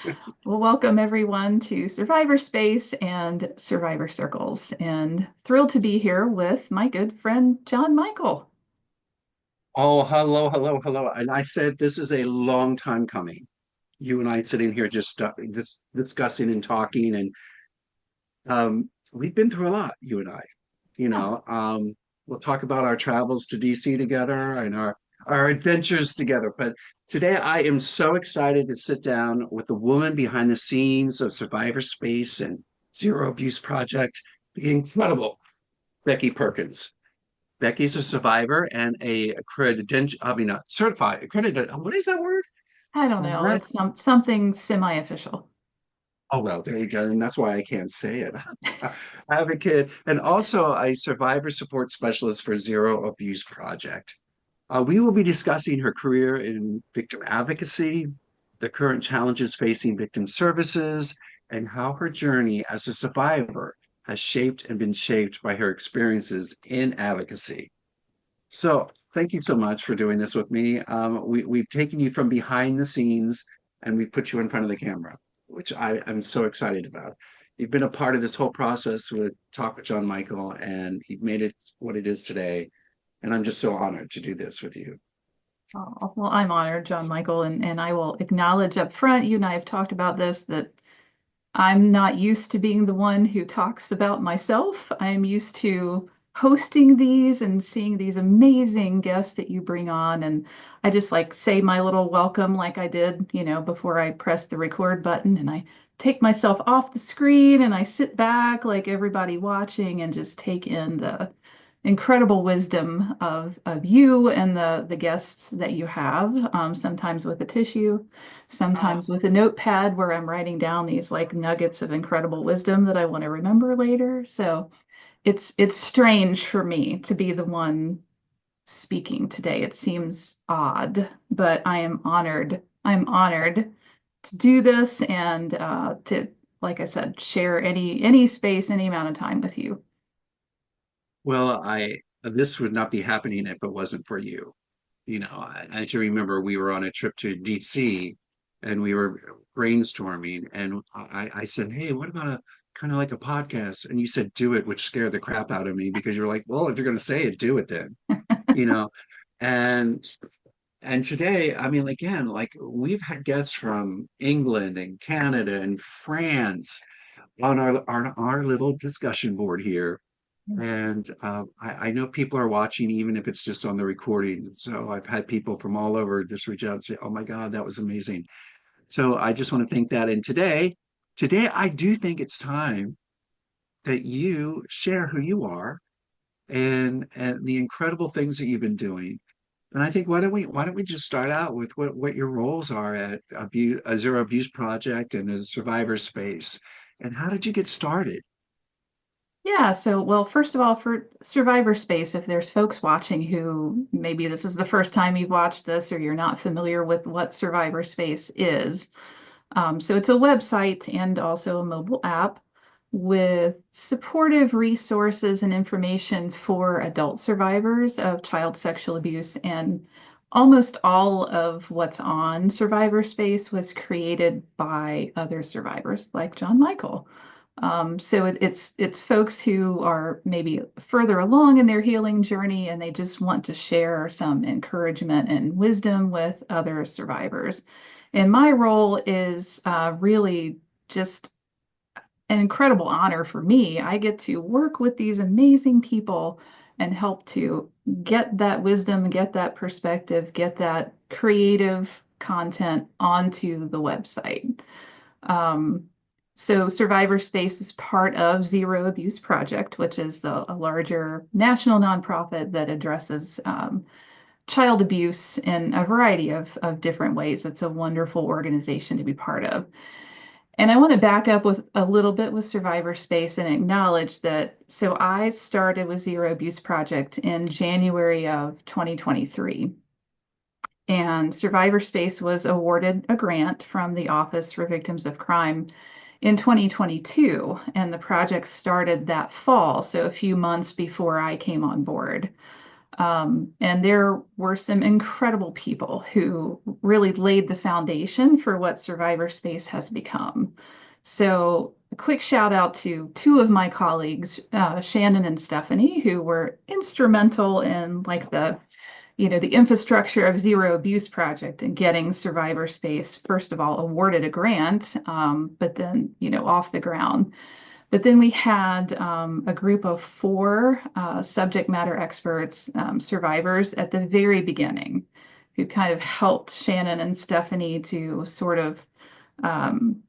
Well, welcome everyone to Survivor Space and Survivor Circles, and thrilled to be here with my good friend John Michael. Oh, hello, hello, hello. And I said this is a long time coming. You and I sitting here just discussing and talking, and we've been through a lot, you and I. You Yeah. know, we'll talk about our travels to DC together and our adventures together. But today I am so excited to sit down with the woman behind the scenes of Survivor Space and Zero Abuse Project, the incredible Becky Perkins. Becky's a survivor and a certified, accredited, what is that word? I don't know. Rep. It's something semi-official. Oh, well, there you go. And that's why I can't say it. Advocate and also a survivor support specialist for Zero Abuse Project. We will be discussing her career in victim advocacy, the current challenges facing victim services, and how her journey as a survivor has shaped and been shaped by her experiences in advocacy. So thank you so much for doing this with me. We've taken you from behind the scenes and we put you in front of the camera, which I am so excited about. You've been a part of this whole process with Talk with John Michael, and you've made it what it is today. And I'm just so honored to do this with you. Oh, well, I'm honored, John Michael, and I will acknowledge up front, you and I have talked about this, that I'm not used to being the one who talks about myself. I'm used to hosting these and seeing these amazing guests that you bring on. And I just like say my little welcome like I did, before I press the record button and I take myself off the screen and I sit back like everybody watching and just take in the incredible wisdom of you and the guests that you have, sometimes with a tissue, Oh, sometimes with a notepad where I'm writing down these like nuggets of incredible wisdom that I want to remember later. So it's strange for me to be the one speaking today. It seems odd, but I am honored. I'm honored to do this and to, like I said, share any space, any amount of time with you. well, I this would not be happening if it wasn't for you. As you remember, we were on a trip to DC and we were brainstorming, and I said, "Hey, what about a kind of like a podcast?" And you said, "Do it," which scared the crap out of me because you're like, "Well, if you're going to say it, do it then." You know, and today, I mean, again, like we've had guests from England and Canada and France on our little discussion board here. And I know people are watching, even if it's just on the recording. So I've had people from all over just reach out and say, "Oh my God, that was amazing." So I just want to thank that. And today I do think it's time that you share who you are and the incredible things that you've been doing. And I think why don't we just start out with what your roles are at a Zero Abuse Project and the Survivor Space, and how did you get started? Yeah, so well, first of all, for Survivor Space, if there's folks watching who maybe this is the first time you've watched this or you're not familiar with what Survivor Space is, so it's a website and also a mobile app with supportive resources and information for adult survivors of child sexual abuse. And almost all of what's on Survivor Space was created by other survivors like John Michael. So it's folks who are maybe further along in their healing journey and they just want to share some encouragement and wisdom with other survivors. And my role is really just an incredible honor for me. I get to work with these amazing people and help to get that wisdom, get that perspective, get that creative content onto the website. Um, so Survivor Space is part of Zero Abuse Project, which is a larger national nonprofit that addresses child abuse in a variety of different ways. It's a wonderful organization to be part of. And I want to back up with a little bit with Survivor Space and acknowledge that. So I started with Zero Abuse Project in January of 2023. And Survivor Space was awarded a grant from the Office for Victims of Crime in 2022. And the project started that fall, so a few months before I came on board. And there were some incredible people who really laid the foundation for what Survivor Space has become. So, a quick shout out to two of my colleagues, Shannon and Stephanie, who were instrumental in like the infrastructure of Zero Abuse Project and getting Survivor Space, first of all, awarded a grant, but then, off the ground. But then we had a group of four subject matter experts, survivors at the very beginning, who kind of helped Shannon and Stephanie to sort of um,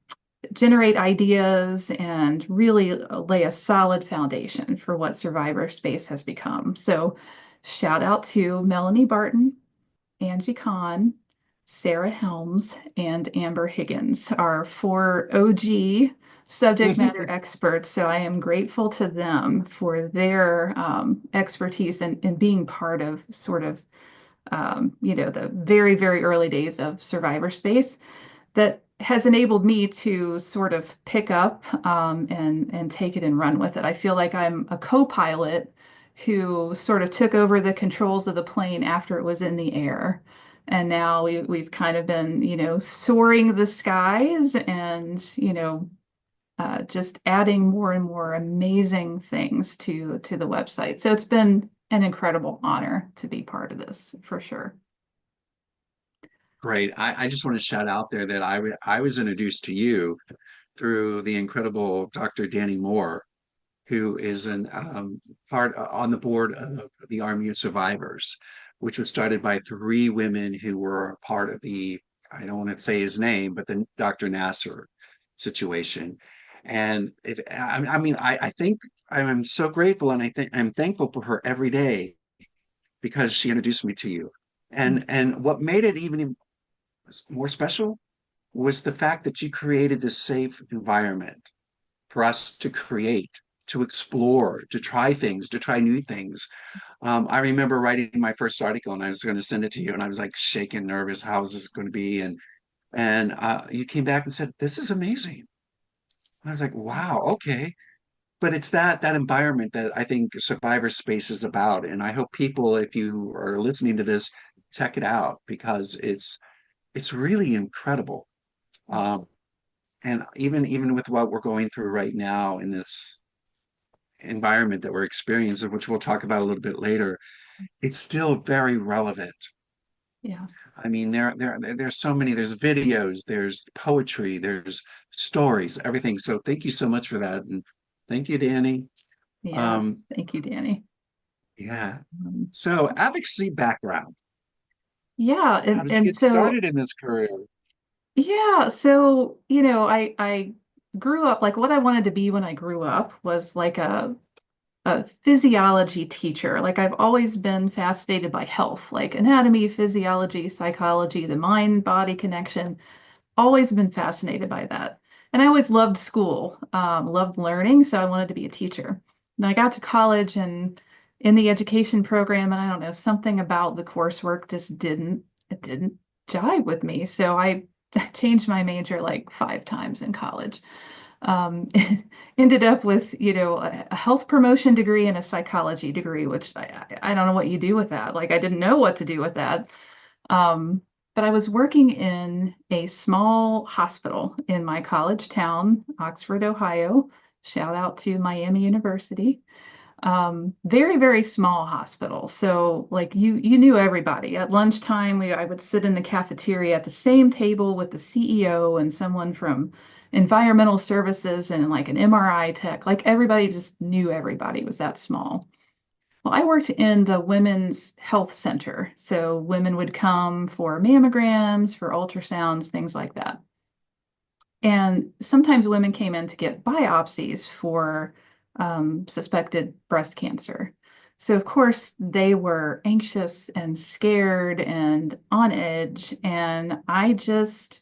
generate ideas and really lay a solid foundation for what Survivor Space has become. So, shout out to Melanie Barton, Angie Kahn, Sarah Helms, and Amber Higgins, our four OG subject matter experts. So I am grateful to them for their expertise in being part of sort of, the very, very early days of Survivor Space that has enabled me to sort of pick up and take it and run with it. I feel like I'm a co-pilot who sort of took over the controls of the plane after it was in the air. And now we've kind of been, soaring the skies and, just adding more and more amazing things to the website. So it's been an incredible honor to be part of this for sure. Great. I just want to shout out there that I was introduced to you through the incredible Dr. Danny Moore, who is an part on the board of the Army of Survivors, which was started by three women who were part of the, I don't want to say his name, but the Dr. Nasser situation. And I mean, I think I'm so grateful, and I think I'm thankful for her every day because she introduced me to you. And what made it even more special was the fact that you created this safe environment for us to create, to explore, to try things, to try new things. I remember writing my first article, and I was going to send it to you, and I was like shaking, nervous. How is this going to be? And you came back and said, "This is amazing." And I was like, "Wow, okay." But it's that environment that I think Survivor Space is about, and I hope people, if you are listening to this, check it out because it's really incredible. Um, and even with what we're going through right now in this environment that we're experiencing, which we'll talk about a little bit later, it's still very relevant. Yeah. I mean, there's so many, there's videos, there's poetry, there's stories, everything. So thank you so much for that. And thank you, Danny. Um, Yes. Thank you, Danny. yeah. Um, So advocacy background. yeah. How And, did you and get so, started in this career? yeah. So, I grew up like what I wanted to be when I grew up was like a physiology teacher. Like I've always been fascinated by health, like anatomy, physiology, psychology, the mind body connection. Always been fascinated by that. And I always loved school, loved learning, so I wanted to be a teacher. And I got to college and in the education program, and I don't know, something about the coursework just it didn't jive with me. So I changed my major like 5 times in college. Um, ended up with, a health promotion degree and a psychology degree, which I don't know what you do with that. Like I didn't know what to do with that. Um, but I was working in a small hospital in my college town, Oxford, Ohio. Shout out to Miami University. Very, very small hospital. So like you knew everybody. At lunchtime, I would sit in the cafeteria at the same table with the CEO and someone from environmental services and like an MRI tech. Like everybody just knew everybody. It was that small. Well, I worked in the women's health center. So women would come for mammograms, for ultrasounds, things like that. And sometimes women came in to get biopsies for suspected breast cancer. So, of course, they were anxious and scared and on edge. And I just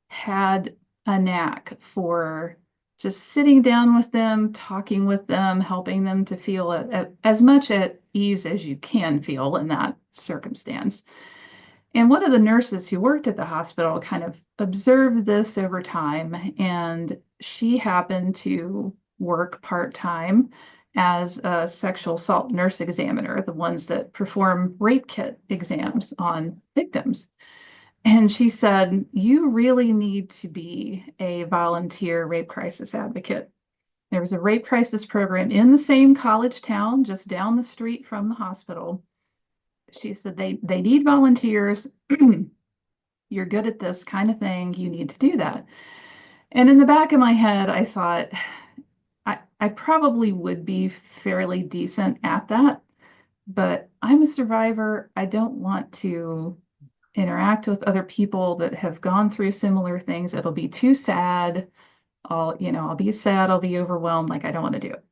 had a knack for just sitting down with them, talking with them, helping them to feel as much at ease as you can feel in that circumstance. And one of the nurses who worked at the hospital kind of observed this over time, and she happened to work part time as a sexual assault nurse examiner, the ones that perform rape kit exams on victims. And she said, "You really need to be a volunteer rape crisis advocate." There was a rape crisis program in the same college town, just down the street from the hospital. She said, they need volunteers. You're good at this kind of thing. You need to do that. And in the back of my head, I thought, I probably would be fairly decent at that, but I'm a survivor. I don't want to interact with other people that have gone through similar things. It'll be too sad. I'll be sad, I'll be overwhelmed, like I don't want to do it.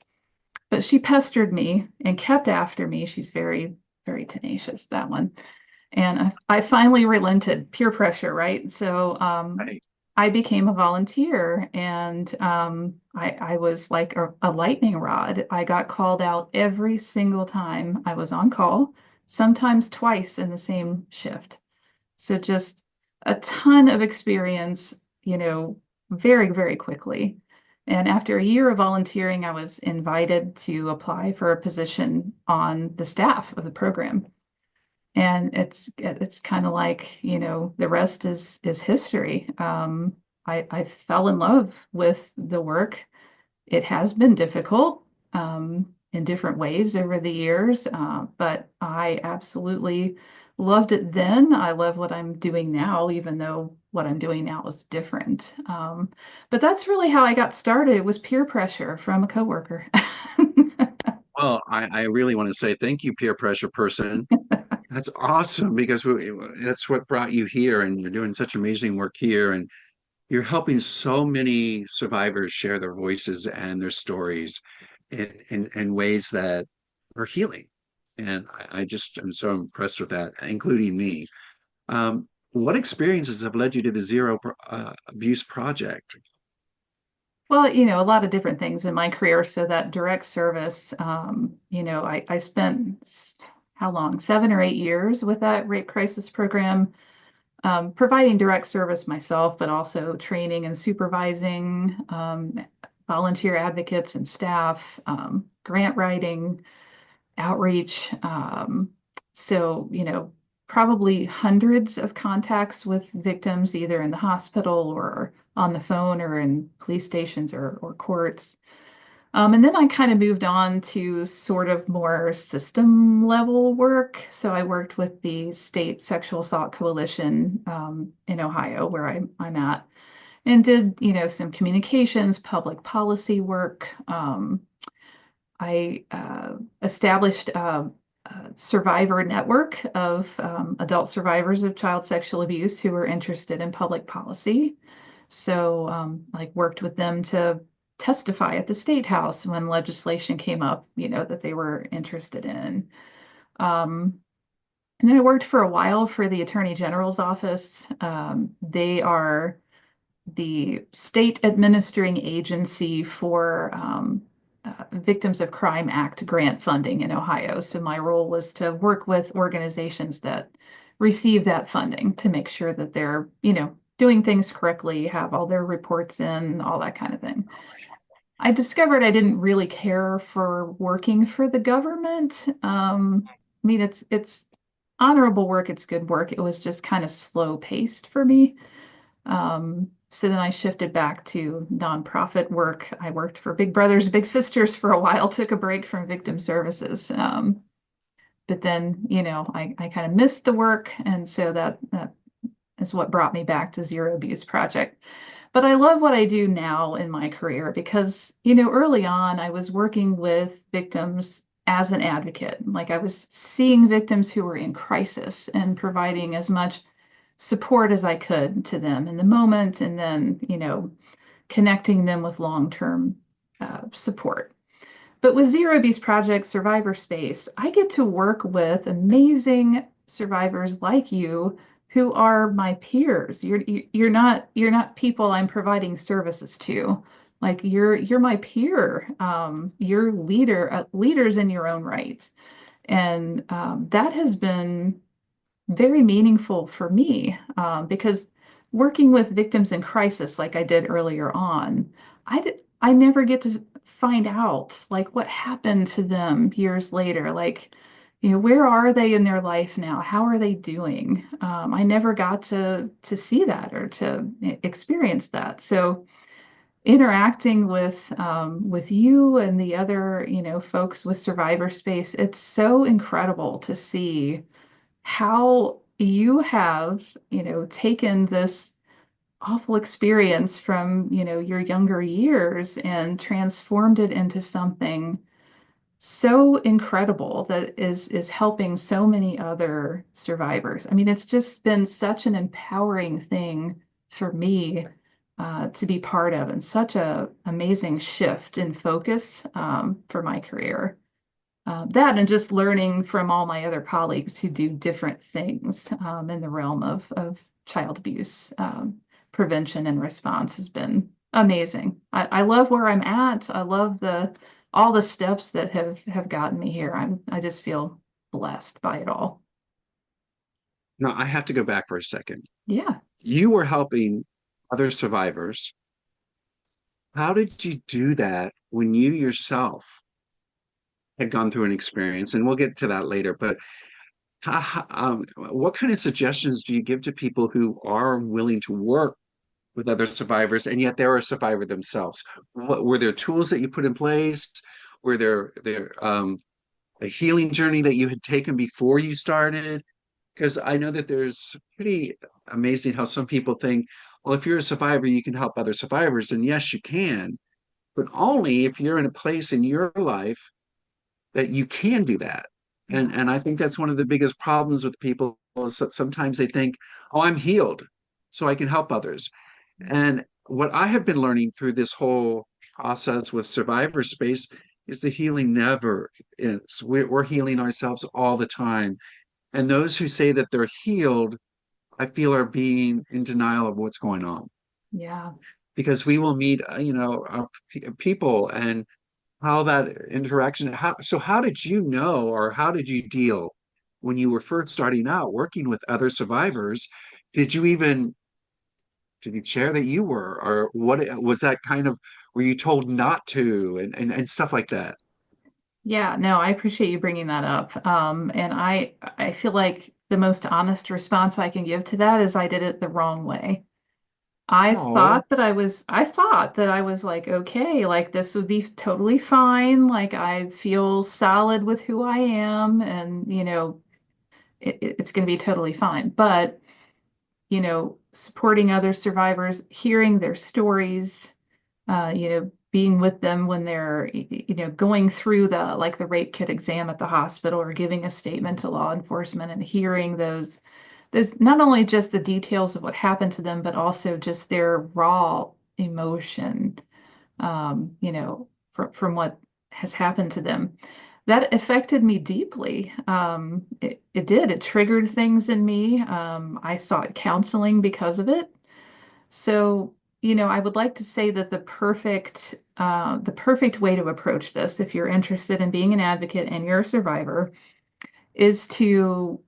But she pestered me and kept after me. She's very, very tenacious, that one. And I finally relented, peer pressure, right? So Right. I became a volunteer and I was like a lightning rod. I got called out every single time I was on call, sometimes twice in the same shift. So just a ton of experience, very, very quickly. And after a year of volunteering, I was invited to apply for a position on the staff of the program. And it's kind of like, the rest is history. I fell in love with the work. It has been difficult in different ways over the years, but I absolutely loved it then. I love what I'm doing now, even though what I'm doing now is different. But that's really how I got started. It was peer pressure from a coworker. Well, I really want to say thank you, peer pressure person. That's awesome because that's what brought you here, and you're doing such amazing work here, and you're helping so many survivors share their voices and their stories in ways that are healing. And I just am so impressed with that, including me. What experiences have led you to the Abuse Project? Well, a lot of different things in my career. So that direct service, I spent how long? 7 or 8 years with that rape crisis program, providing direct service myself, but also training and supervising volunteer advocates and staff, grant writing, outreach. So, probably hundreds of contacts with victims, either in the hospital or on the phone or in police stations or courts. And then I kind of moved on to sort of more system level work. So I worked with the State Sexual Assault Coalition in Ohio, where I'm at, and did, some communications, public policy work. I established a survivor network of adult survivors of child sexual abuse who were interested in public policy. So, like, worked with them to testify at the state house when legislation came up, that they were interested in. Um, and then I worked for a while for the Attorney General's office. They are the state administering agency for Victims of Crime Act grant funding in Ohio. So my role was to work with organizations that receive that funding to make sure that they're, doing things correctly, have all their reports in, all that kind of thing. I discovered I didn't really care for working for the government. I mean, it's honorable work, it's good work. It was just kind of slow paced for me. So then I shifted back to nonprofit work. I worked for Big Brothers Big Sisters for a while, took a break from victim services. But then, I kind of missed the work. And so that is what brought me back to Zero Abuse Project. But I love what I do now in my career because, early on I was working with victims as an advocate. Like I was seeing victims who were in crisis and providing as much support as I could to them in the moment, and then, connecting them with long-term support. But with Zero Abuse Project SurvivorSpace, I get to work with amazing survivors like you who are my peers. You're not people I'm providing services to. Like you're my peer. You're leaders in your own right. And that has been very meaningful for me because working with victims in crisis, like I did earlier on, I never get to find out like what happened to them years later. Like, where are they in their life now? How are they doing? I never got to see that or to experience that. So interacting with you and the other, folks with Survivor Space, it's so incredible to see how you have, taken this awful experience from, your younger years and transformed it into something so incredible that is helping so many other survivors. I mean, it's just been such an empowering thing for me to be part of, and such a amazing shift in focus for my career. That and just learning from all my other colleagues who do different things in the realm of child abuse prevention and response has been amazing. I love where I'm at. I love the all the steps that have gotten me here. I just feel blessed by it all. Now, I have to go back for a second. Yeah. You were helping other survivors. How did you do that when you yourself had gone through an experience? And we'll get to that later, but what kind of suggestions do you give to people who are willing to work with other survivors and yet they're a survivor themselves? What were there tools that you put in place? Were there a healing journey that you had taken before you started? Because I know that there's pretty amazing how some people think, well, if you're a survivor, you can help other survivors. And yes, you can, but only if you're in a place in your life that you can do that. Yeah. And I think that's one of the biggest problems with people is that sometimes they think, oh, I'm healed, so I can help others. And what I have been learning through this whole process with Survivor Space is the healing never ends. We're healing ourselves all the time. And those who say that they're healed, I feel are being in denial of what's going on Yeah. because we will meet, people and how that interaction, how did you know, or how did you deal when you were first starting out working with other survivors? Did you even, did you share that you were, or what was that kind of, were you told not to and stuff like that? Yeah, no, I appreciate you bringing that up. And I feel like the most honest response I can give to that is I did it the wrong way. Oh, I thought that I was like, okay, like this would be totally fine. Like I feel solid with who I am and, it's going to be totally fine. But, supporting other survivors, hearing their stories, being with them when they're, going through the rape kit exam at the hospital or giving a statement to law enforcement and hearing those not only just the details of what happened to them, but also just their raw emotion, from what has happened to them. That affected me deeply. It did. It triggered things in me. I sought counseling because of it. So, I would like to say that the perfect way to approach this, if you're interested in being an advocate and you're a survivor, is to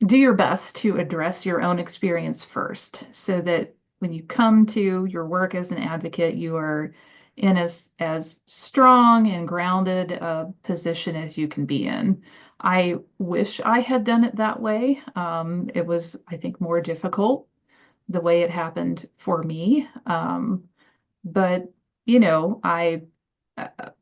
do your best to address your own experience first, so that when you come to your work as an advocate, you are in as strong and grounded a position as you can be in. I wish I had done it that way. It was, I think, more difficult the way it happened for me. But I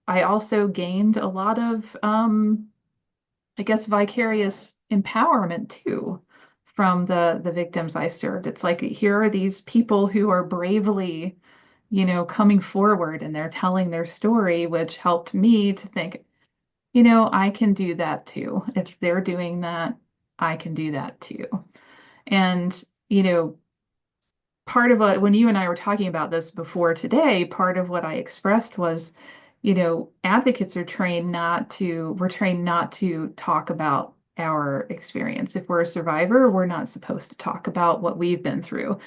also gained a lot of I guess vicarious empowerment too from the victims I served. It's like here are these people who are bravely, coming forward and they're telling their story, which helped me to think, I can do that too. If they're doing that, I can do that too. And, you know, part of what, when you and I were talking about this before today, part of what I expressed was, advocates are we're trained not to talk about our experience. If we're a survivor, we're not supposed to talk about what we've been through.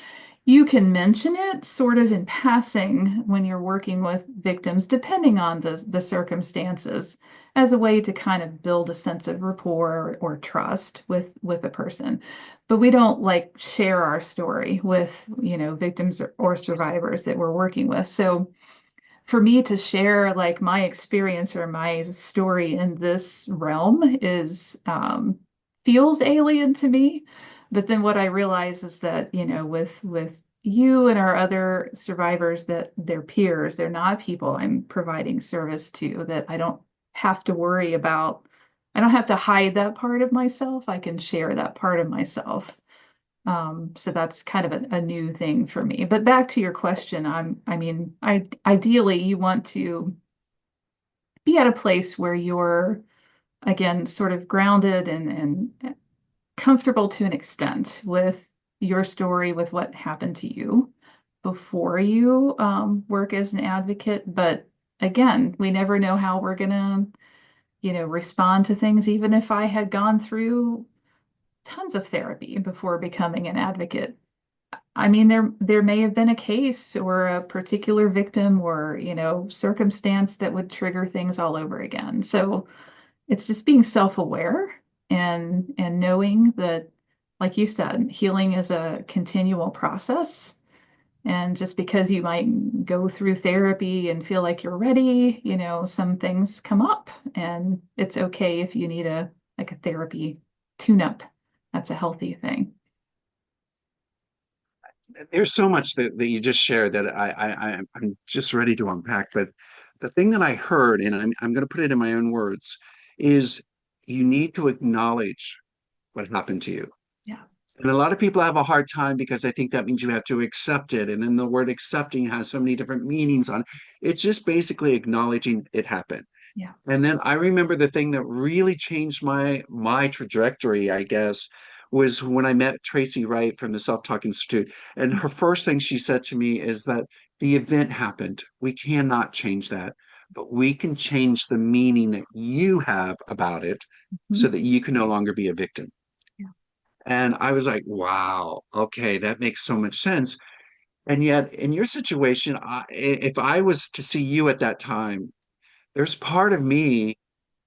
You can mention it sort of in passing when you're working with victims, depending on the circumstances, as a way to kind of build a sense of rapport or trust with a person. But we don't like share our story with, victims or survivors that we're working with. So for me to share like my experience or my story in this realm is feels alien to me. But then what I realize is that, with you and our other survivors, that they're peers, they're not people I'm providing service to, that I don't have to worry about. I don't have to hide that part of myself. I can share that part of myself. So that's kind of a new thing for me. But back to your question, ideally you want to be at a place where you're again sort of grounded and comfortable to an extent with your story, with what happened to you before you work as an advocate. But again, we never know how we're gonna, respond to things, even if I had gone through tons of therapy before becoming an advocate. I mean, there may have been a case or a particular victim or, circumstance that would trigger things all over again. So it's just being self-aware and knowing that, like you said, healing is a continual process. And just because you might go through therapy and feel like you're ready, some things come up, and it's okay if you need a therapy tune-up. That's a healthy thing. There's so much that you just shared that I'm just ready to unpack. But the thing that I heard, and I'm going to put it in my own words, is you need to acknowledge what happened to you. Yeah. And a lot of people have a hard time because I think that means you have to accept it. And then the word accepting has so many different meanings on it. It's just basically acknowledging it happened. Yeah. And then I remember the thing that really changed my trajectory, I guess, was when I met Tracy Wright from the Self-Talk Institute. And her first thing she said to me is that the event happened. We cannot change that, but we can change the meaning that you have about it so Mhm. that you can no longer be a victim. Yeah. And I was like, wow, okay, that makes so much sense. And yet, in your situation, if I was to see you at that time, there's part of me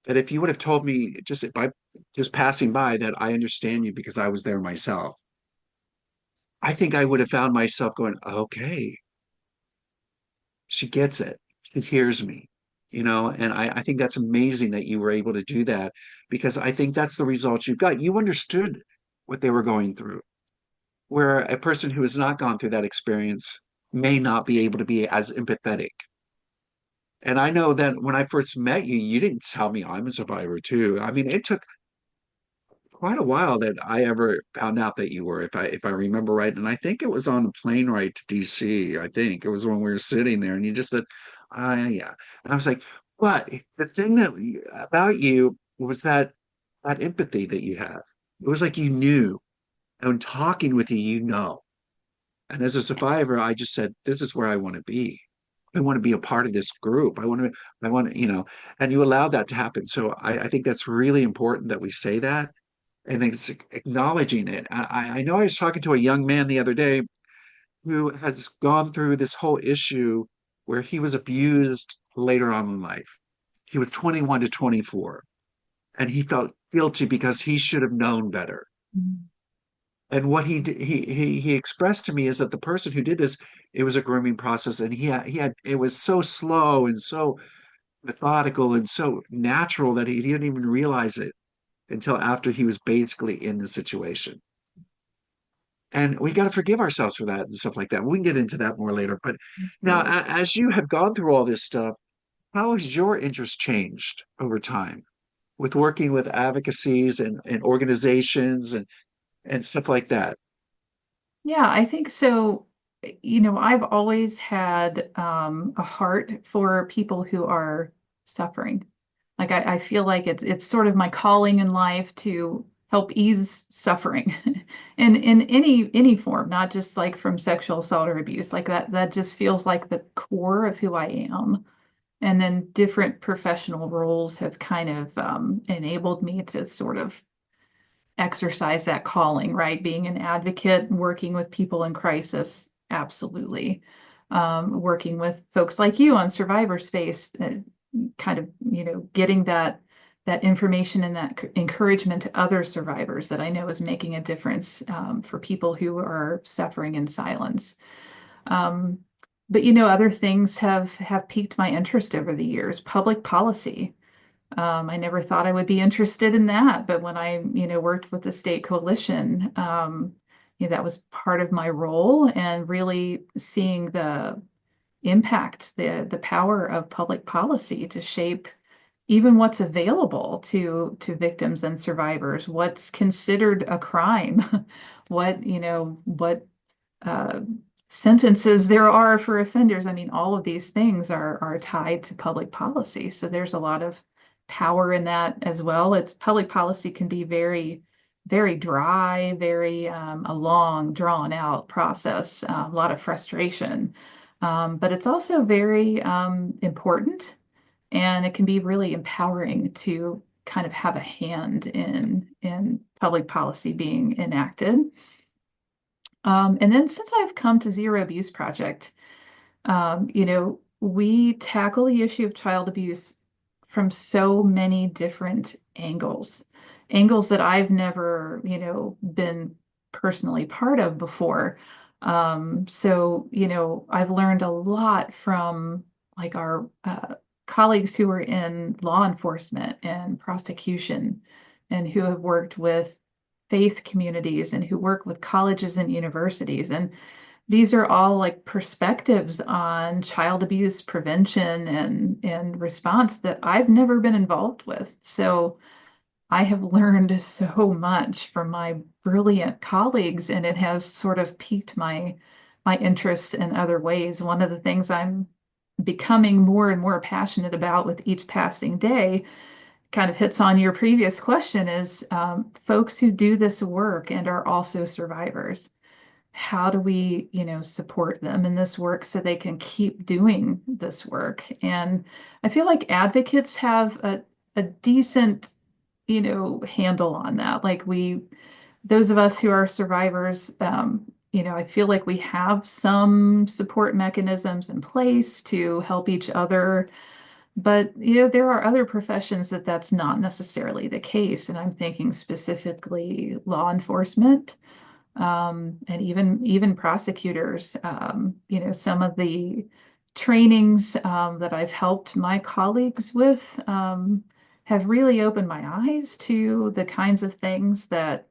that if you would have told me just by just passing by that I understand you because I was there myself, I think I would have found myself going, okay, she gets it. She hears me, and I think that's amazing that you were able to do that because I think that's the result you got. You understood what they were going through, where a person who has not gone through that experience may not be able to be as empathetic. And I know that when I first met you, you didn't tell me I'm a survivor too. I mean, it took quite a while that I ever found out that you were, if I remember right. And I think it was on a plane ride to DC. I think it was when we were sitting there, and you just said, yeah." And I was like, "But the thing about you was that empathy that you have. It was like you knew, and talking with you, you know." And as a survivor, I just said, "This is where I want to be. I want to be a part of this group. I want to, and you allowed that to happen. So I think that's really important that we say that and acknowledging it. I know I was talking to a young man the other day who has gone through this whole issue where he was abused later on in life. He was 21 to 24, and he felt guilty because he should have known better. Mhm. And what he expressed to me is that the person who did this, it was a grooming process, and he had it was so slow and so methodical and so natural that he didn't even realize it until after he was basically in the situation. And we got to forgive ourselves for that and stuff like that. We can get into that more later. But now, Absolutely. as you have gone through all this stuff, how has your interest changed over time with working with advocacies and organizations and stuff like that? Yeah, I think so. I've always had a heart for people who are suffering. Like I feel like it's sort of my calling in life to help ease suffering in any form, not just like from sexual assault or abuse. Like that just feels like the core of who I am. And then different professional roles have kind of enabled me to sort of exercise that calling, right? Being an advocate, working with people in crisis, absolutely. Working with folks like you on SurvivorSpace, kind of, getting that information and that encouragement to other survivors that I know is making a difference for people who are suffering in silence. Um, but other things have piqued my interest over the years. Public policy. I never thought I would be interested in that, but when I, worked with the state coalition, that was part of my role, and really seeing the impact, the power of public policy to shape even what's available to victims and survivors, what's considered a crime, what uh, sentences there are for offenders. I mean, all of these things are tied to public policy. So there's a lot of power in that as well. It's public policy can be very, very dry, very a long, drawn out process, a lot of frustration. But it's also very important, and it can be really empowering to kind of have a hand in public policy being enacted. And then since I've come to Zero Abuse Project, we tackle the issue of child abuse from so many different angles, angles that I've never, been personally part of before. So, I've learned a lot from like our colleagues who are in law enforcement and prosecution and who have worked with faith communities and who work with colleges and universities. And these are all like perspectives on child abuse prevention and response that I've never been involved with. So I have learned so much from my brilliant colleagues, and it has sort of piqued my interests in other ways. One of the things I'm becoming more and more passionate about with each passing day kind of hits on your previous question is folks who do this work and are also survivors. How do we, support them in this work so they can keep doing this work? And I feel like advocates have a decent, handle on that. Like those of us who are survivors, I feel like we have some support mechanisms in place to help each other. But there are other professions that that's not necessarily the case, and I'm thinking specifically law enforcement, and even prosecutors. Some of the trainings that I've helped my colleagues with have really opened my eyes to the kinds of things that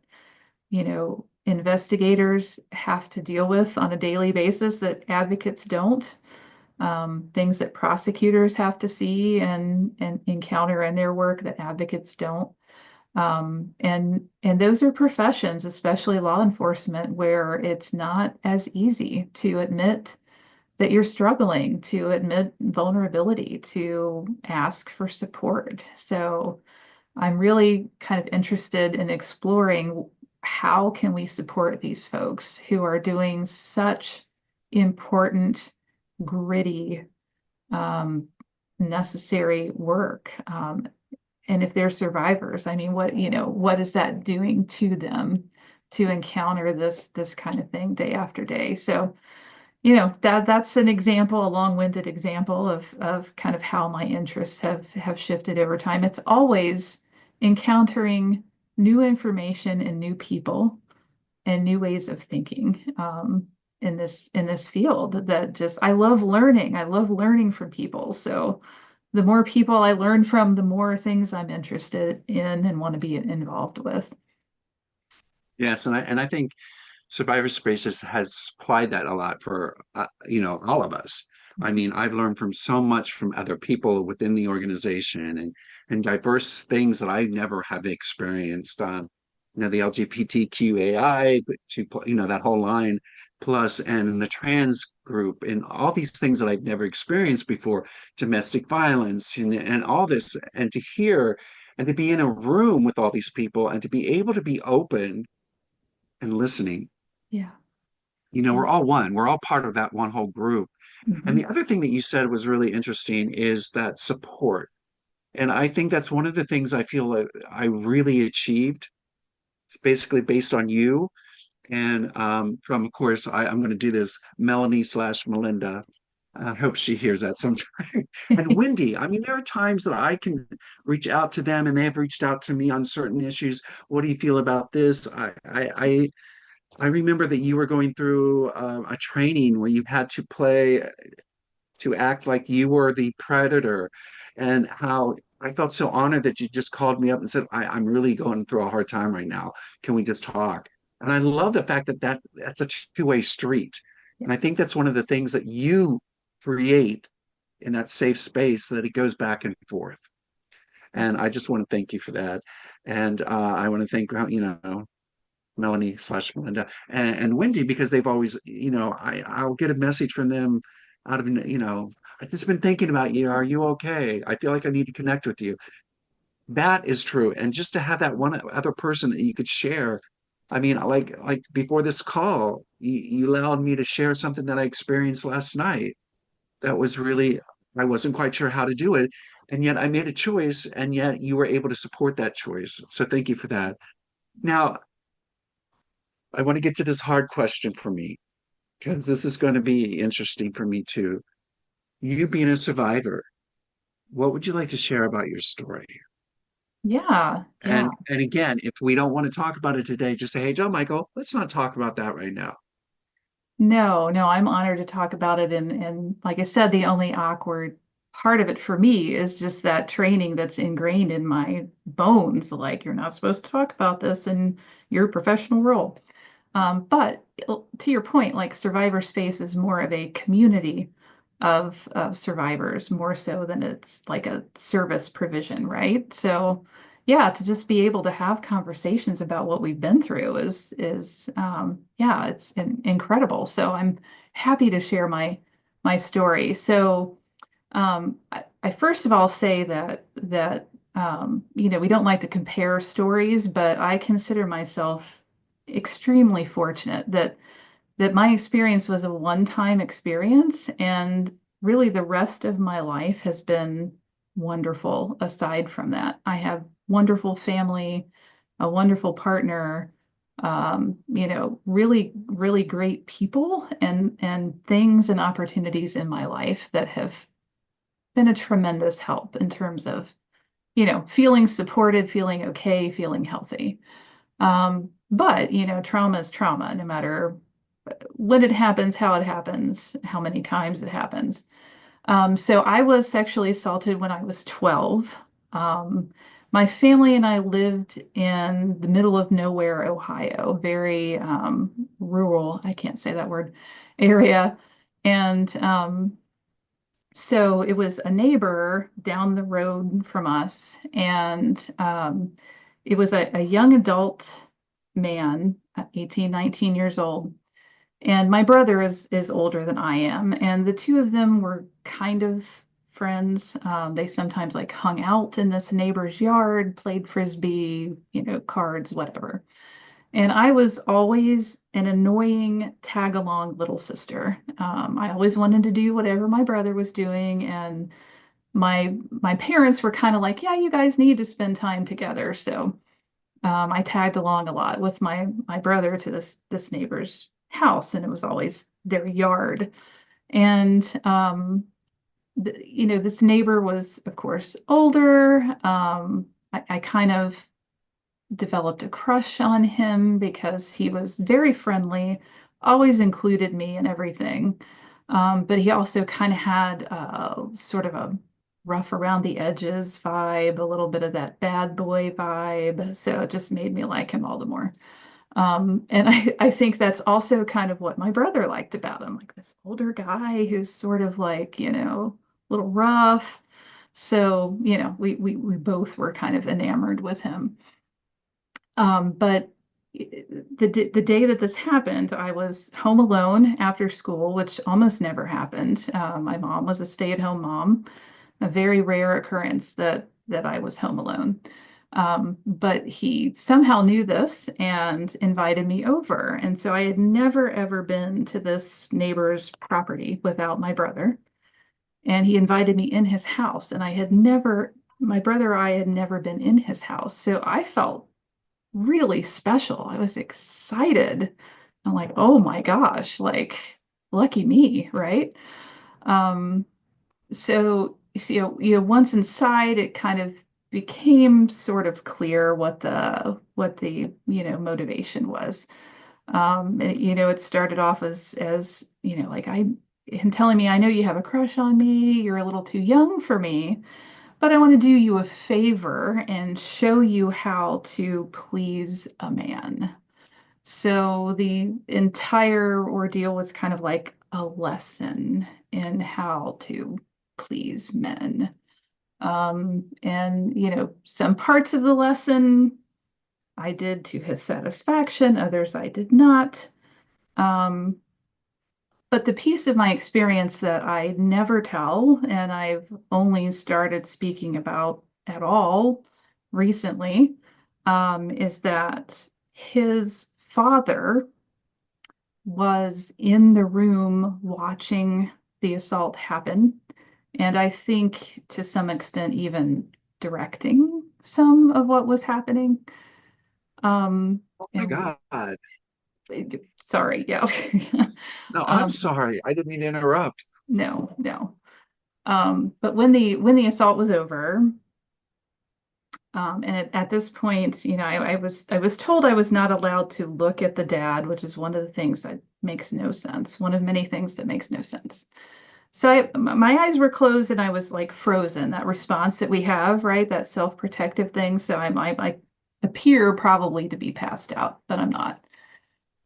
investigators have to deal with on a daily basis that advocates don't. Things that prosecutors have to see and encounter in their work that advocates don't. And those are professions, especially law enforcement, where it's not as easy to admit that you're struggling, to admit vulnerability, to ask for support. So I'm really kind of interested in exploring how can we support these folks who are doing such important, gritty, um, necessary work. And if they're survivors, I mean, what is that doing to them to encounter this kind of thing day after day? So, that's an example, a long-winded example of kind of how my interests have shifted over time. It's always encountering new information and new people and new ways of thinking in this field that just I love learning. I love learning from people. So the more people I learn from, the more things I'm interested in and want to be involved with. Yes, and I think SurvivorSpace has supplied that a lot for all of us. I mean, I've learned from so much from other people within the organization and diverse things that I never have experienced. The LGBTQAI, but that whole line, plus and the trans group and all these things that I've never experienced before, domestic violence and all this, and to hear and to be in a room with all these people and to be able to be open and listening. Yeah. We're Yeah. all one. We're all part of that one whole group. And Hmm. the other thing that you said was really interesting is that support. And I think that's one of the things I feel like I really achieved, basically based on you. And from, of course, I'm going to do this Melanie/Melinda. I hope she hears that sometime. And Wendy, I mean, there are times that I can reach out to them and they have reached out to me on certain issues. What do you feel about this? I remember that you were going through a training where you had to act like you were the predator, and how I felt so honored that you just called me up and said, I'm really going through a hard time right now. Can we just talk? And I love the fact that that's a two-way street. Yeah. And I think that's one of the things that you create in that safe space, that it goes back and forth. And I just want to thank you for that. And I want to thank, Melanie slash Melinda and Wendy, because they've always, I'll get a message from them out of, I've just been thinking about you. Are you okay? I feel like I need to connect with you. That is true. And just to have that one other person that you could share. I mean, like before this call, you allowed me to share something that I experienced last night. That was really, I wasn't quite sure how to do it. And yet I made a choice, and yet you were able to support that choice. So thank you for that. Now, I want to get to this hard question for me, because this is going to be interesting for me too. You being a survivor, what would you like to share about your story? Yeah, yeah. And again, if we don't want to talk about it today, just say, "Hey, John Michael, let's not talk about that right now." No, no, I'm honored to talk about it. And like I said, the only awkward part of it for me is just that training that's ingrained in my bones. Like, you're not supposed to talk about this in your professional role. But to your point, like Survivor Space is more of a community of survivors, more so than it's like a service provision, right? So, yeah, to just be able to have conversations about what we've been through is yeah, it's incredible. So I'm happy to share my story. So I first of all say that you know, we don't like to compare stories, but I consider myself extremely fortunate that my experience was a one-time experience, and really the rest of my life has been wonderful aside from that. I have wonderful family, a wonderful partner, you know, really, really great people and things and opportunities in my life that have been a tremendous help in terms of, you know, feeling supported, feeling okay, feeling healthy. But, you know, trauma is trauma, no matter when it happens, how it happens, how many times it happens. So I was sexually assaulted when I was 12. My family and I lived in the middle of nowhere, Ohio, very rural, I can't say that word, area. And so it was a neighbor down the road from us, and it was a young adult man, 18, 19 years old. And my brother is older than I am, and the two of them were kind of friends. They sometimes like hung out in this neighbor's yard, played frisbee, you know, cards, whatever. And I was always an annoying tag along little sister. I always wanted to do whatever my brother was doing, and my parents were kind of like, yeah, you guys need to spend time together. So I tagged along a lot with my brother to this neighbor's house, and it was always their yard. And you know, this neighbor was, of course, older. I kind of developed a crush on him because he was very friendly, always included me in everything. But he also kind of had sort of a rough around the edges vibe, a little bit of that bad boy vibe. So it just made me like him all the more. And I think that's also kind of what my brother liked about him, like this older guy who's sort of like, you know, a little rough. So, you know, we both were kind of enamored with him. But the day that this happened, I was home alone after school, which almost never happened. My mom was a stay-at-home mom, a very rare occurrence that I was home alone. But he somehow knew this and invited me over. And so I had never ever been to this neighbor's property without my brother. And he invited me in his house, and my brother or I had never been in his house. So I felt really special. I was excited. I'm like, oh my gosh, like lucky me, right? Um, so you know, once inside, it kind of became sort of clear what the you know motivation was. It started off as like him telling me, I know you have a crush on me, you're a little too young for me, but I want to do you a favor and show you how to please a man. So the entire ordeal was kind of like a lesson in how to please men. And some parts of the lesson I did to his satisfaction, others I did not. Um, but the piece of my experience that I never tell, and I've only started speaking about at all recently, is that his father was in the room watching the assault happen. And I think to some extent, even directing some of what was happening. Um, Oh my and God. sorry, yeah. No, I'm um, sorry. I didn't mean to interrupt. no, no. But when the assault was over, and at this point, I was told I was not allowed to look at the dad, which is one of the things that makes no sense. One of many things that makes no sense. So my eyes were closed and I was like frozen. That response that we have, right? That self-protective thing. So I appear probably to be passed out, but I'm not.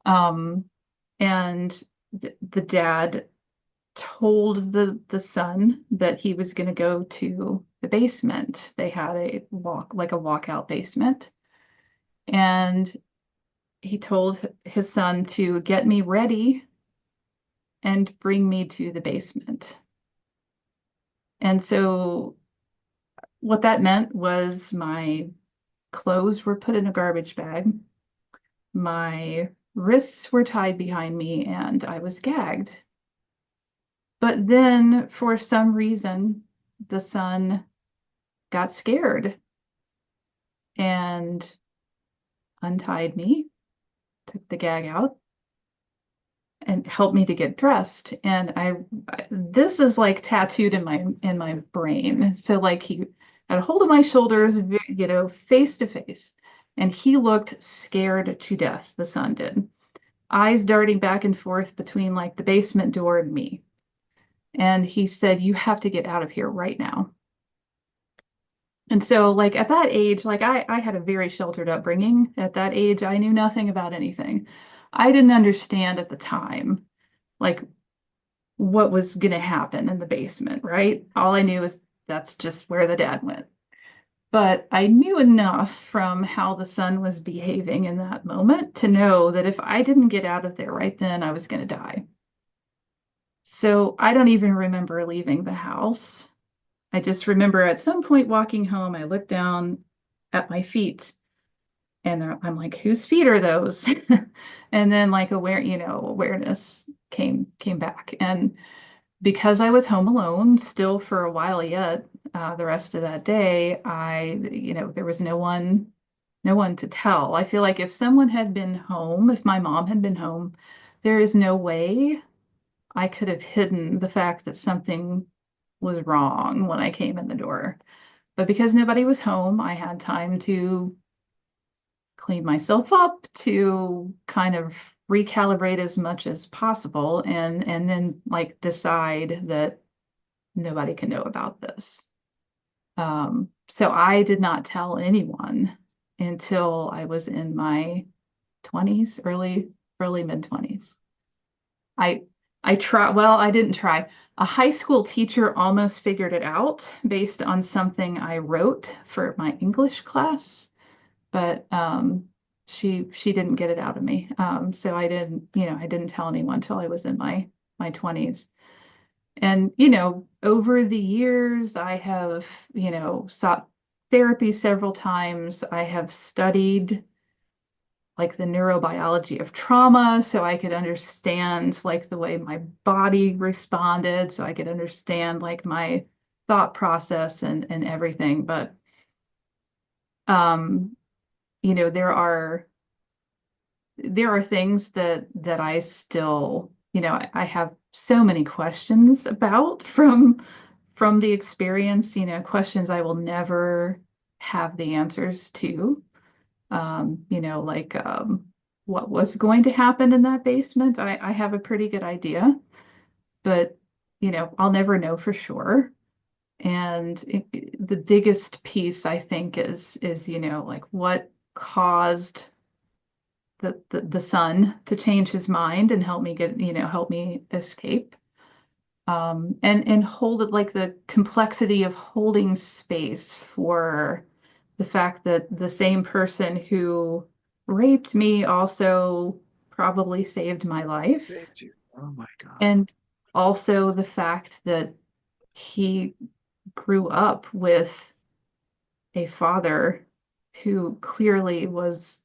Um, and the dad told the son that he was going to go to the basement. They had like a walkout basement. And he told his son to get me ready and bring me to the basement. And so what that meant was my clothes were put in a garbage bag, my wrists were tied behind me, and I was gagged. But then, for some reason, the son got scared and untied me, took the gag out, and helped me to get dressed. And this is like tattooed in my brain. So like he had a hold of my shoulders, face to face, and he looked scared to death. The son did, eyes darting back and forth between like the basement door and me. And he said, "You have to get out of here right now." And so, like at that age, like I had a very sheltered upbringing. At that age, I knew nothing about anything. I didn't understand at the time, like what was going to happen in the basement, right? All I knew is that's just where the dad went. But I knew enough from how the son was behaving in that moment to know that if I didn't get out of there right then, I was going to die. So I don't even remember leaving the house. I just remember at some point walking home, I looked down at my feet and I'm like, whose feet are those? And then like awareness came back. And because I was home alone still for a while yet, the rest of that day, there was no one to tell. I feel like if someone had been home, if my mom had been home, there is no way I could have hidden the fact that something was wrong when I came in the door. But because nobody was home, I had time to clean myself up, to kind of recalibrate as much as possible, and then like decide that nobody can know about this. So I did not tell anyone until I was in my 20s, early mid 20s. I I didn't try. A high school teacher almost figured it out based on something I wrote for my English class, but she didn't get it out of me. So I didn't tell anyone till I was in my 20s. And over the years, I have sought therapy several times. I have studied like the neurobiology of trauma so I could understand like the way my body responded, so I could understand like my thought process and everything. But um, there are things that I still, I have so many questions about from the experience, questions I will never have the answers to. Like what was going to happen in that basement. I have a pretty good idea, but I'll never know for sure. And the biggest piece I think is like what caused the son to change his mind and help me help me escape. And hold it like the complexity of holding space for the fact that the same person who raped me also probably saved my life. Thank you. Oh my God. And also the fact that he grew up with a father who clearly was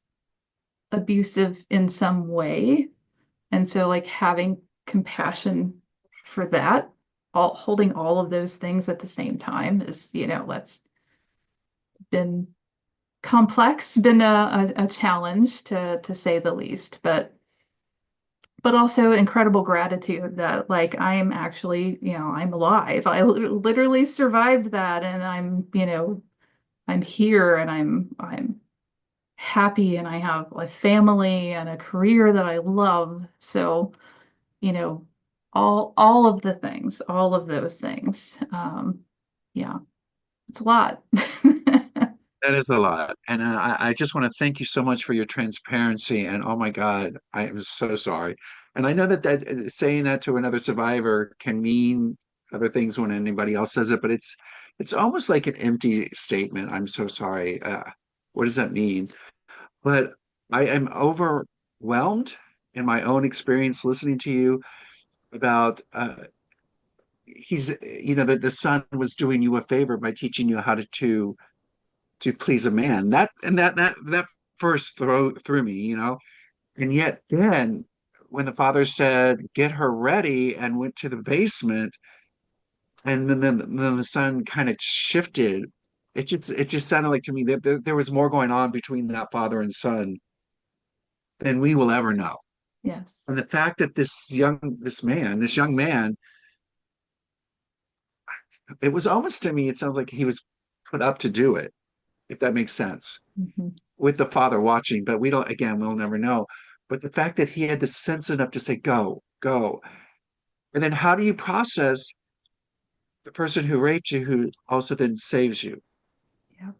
abusive in some way. And so, like, having compassion for that, holding all of those things at the same time is, that's been complex, been a challenge to say the least, but also incredible gratitude that like I am actually, I'm alive. I literally survived that, and I'm here, and I'm happy, and I have a family and a career that I love. So, you know, all of the things, all of those things. Yeah, it's a lot. That is a lot. And I just want to thank you so much for your transparency. And oh my God, I am so sorry. And I know that saying that to another survivor can mean other things when anybody else says it, but it's almost like an empty statement. I'm so sorry. What does that mean? But I am overwhelmed in my own experience listening to you about that the son was doing you a favor by teaching you how to please a man. That first threw me, and yet then when the father said get her ready and went to the basement, and then the son kind of shifted. It just sounded like to me that there was more going on between that father and son than we will ever know. Yes. And the fact that this young man, it was almost to me, it sounds like he was put up to do it, if that makes sense, Mhm. with the father watching, but we'll never know. But the fact that he had the sense enough to say, go, go. And then how do you process the person who raped you who also then saves you? Yeah.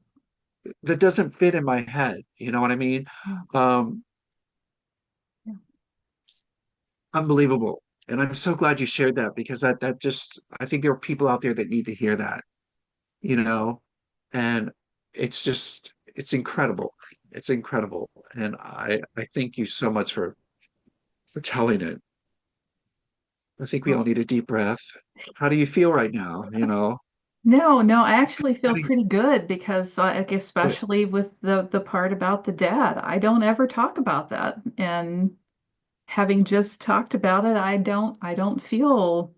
That doesn't fit in my head. You know what I mean? Yeah. Um, Yeah. Unbelievable. And I'm so glad you shared that because that just I think there are people out there that need to hear that, you know, and it's incredible. It's incredible. And I thank you so much for telling it. I think we all Well, need a deep breath. How do you feel right now? no, I actually How feel do you, pretty good because, like, especially with the part about the dad, I don't ever talk about that, and having just talked about it, I don't feel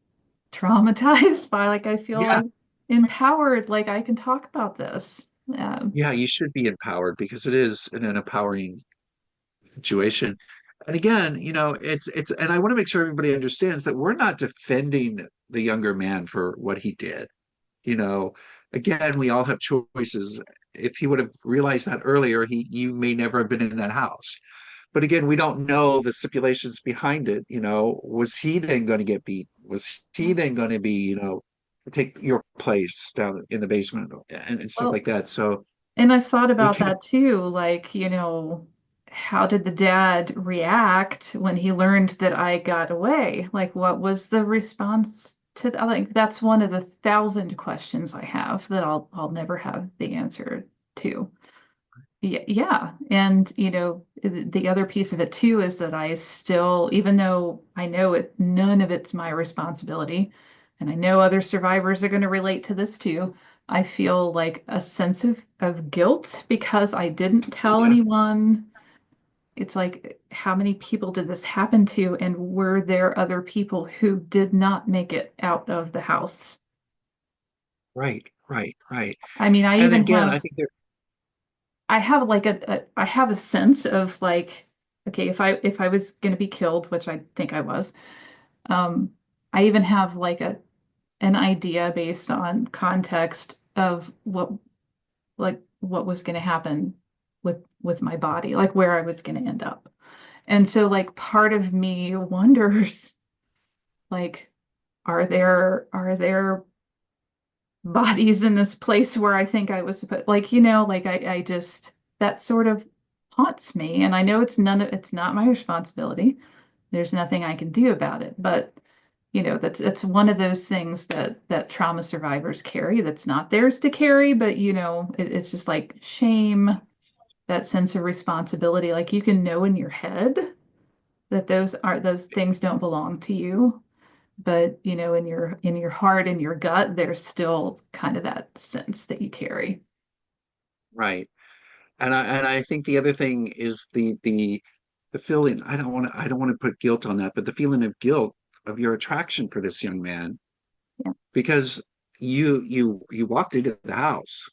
traumatized by, like, I feel yeah, like empowered, like I can talk about this. yeah, you should be empowered because it is an empowering situation. And again, and I want to make sure everybody understands that we're not defending the younger man for what he did. You know, again, we all have choices. If he would have realized that earlier, you may never have been in that house. But again, we don't know the stipulations behind it. Was he then going to get beat? Was he Yeah. then going to be, take your place down in the basement and stuff Well, like that? So and I've thought we about can't, that too. Like, how did the dad react when he learned that I got away? Like, what was the response to that? Like, that's one of the thousand questions I have that I'll never have the answer to. Yeah, yeah. And the other piece of it too is that I still, even though I know none of it's my responsibility, and I know other survivors are going to relate to this too, I feel like a sense of guilt because I didn't tell yeah, anyone. It's like, how many people did this happen to, and were there other people who did not make it out of the house? right, right, right. I mean, I And even again, have I think there, I have like I have a sense of like, okay, if I was going to be killed, which I think I was, um, I even have like an idea based on context of what was going to happen with my body, like where I was going to end up. And so like part of me wonders, like, are there bodies in this place where I think I was supposed, like, like I just, that sort of haunts me. And I know it's not my responsibility. There's nothing I can do about it. But, that's one of those things that trauma survivors carry that's not theirs to carry, but it's just like shame, that sense of responsibility. Like you can know in your head that those things don't belong to you, but in your heart and your gut there's still kind of that sense that you carry. Right. And I think the other thing is the feeling, I don't want to put guilt on that, but the feeling of guilt of your attraction for this young man, Yeah, because you walked into the house,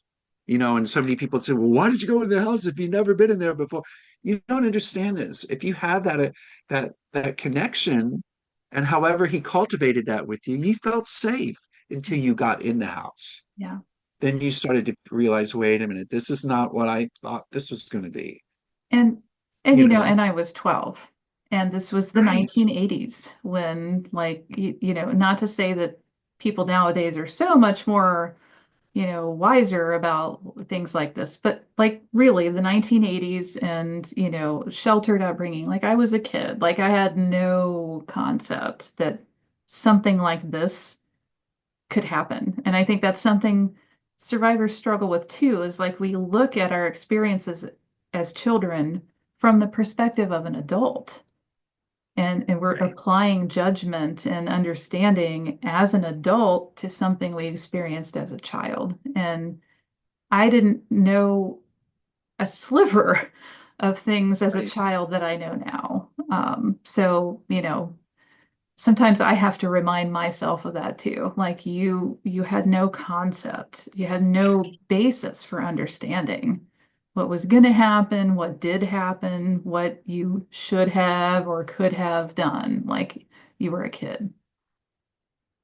and so many people say, well, why did you go into the house if you've never been in there before? You don't understand this. If you have that connection, and however he cultivated that with you, you felt safe until you got in the house. yeah. Then you started to realize, wait a minute, this is not what I thought this was going to be, And you know? and I was 12, and this was the Right, 1980s when, like, not to say that people nowadays are so much more wiser about things like this. But like really the 1980s and, sheltered upbringing, like I was a kid, like I had no concept that something like this could happen. And I think that's something survivors struggle with too, is like we look at our experiences as children from the perspective of an adult. And we're right, applying judgment and understanding as an adult to something we experienced as a child. And I didn't know a sliver of things as a right. child that I know now. So, sometimes I have to remind myself of that too. Like you had no concept, you had no basis for understanding what was going to happen, what did happen, what you should have or could have done. Like you were a kid.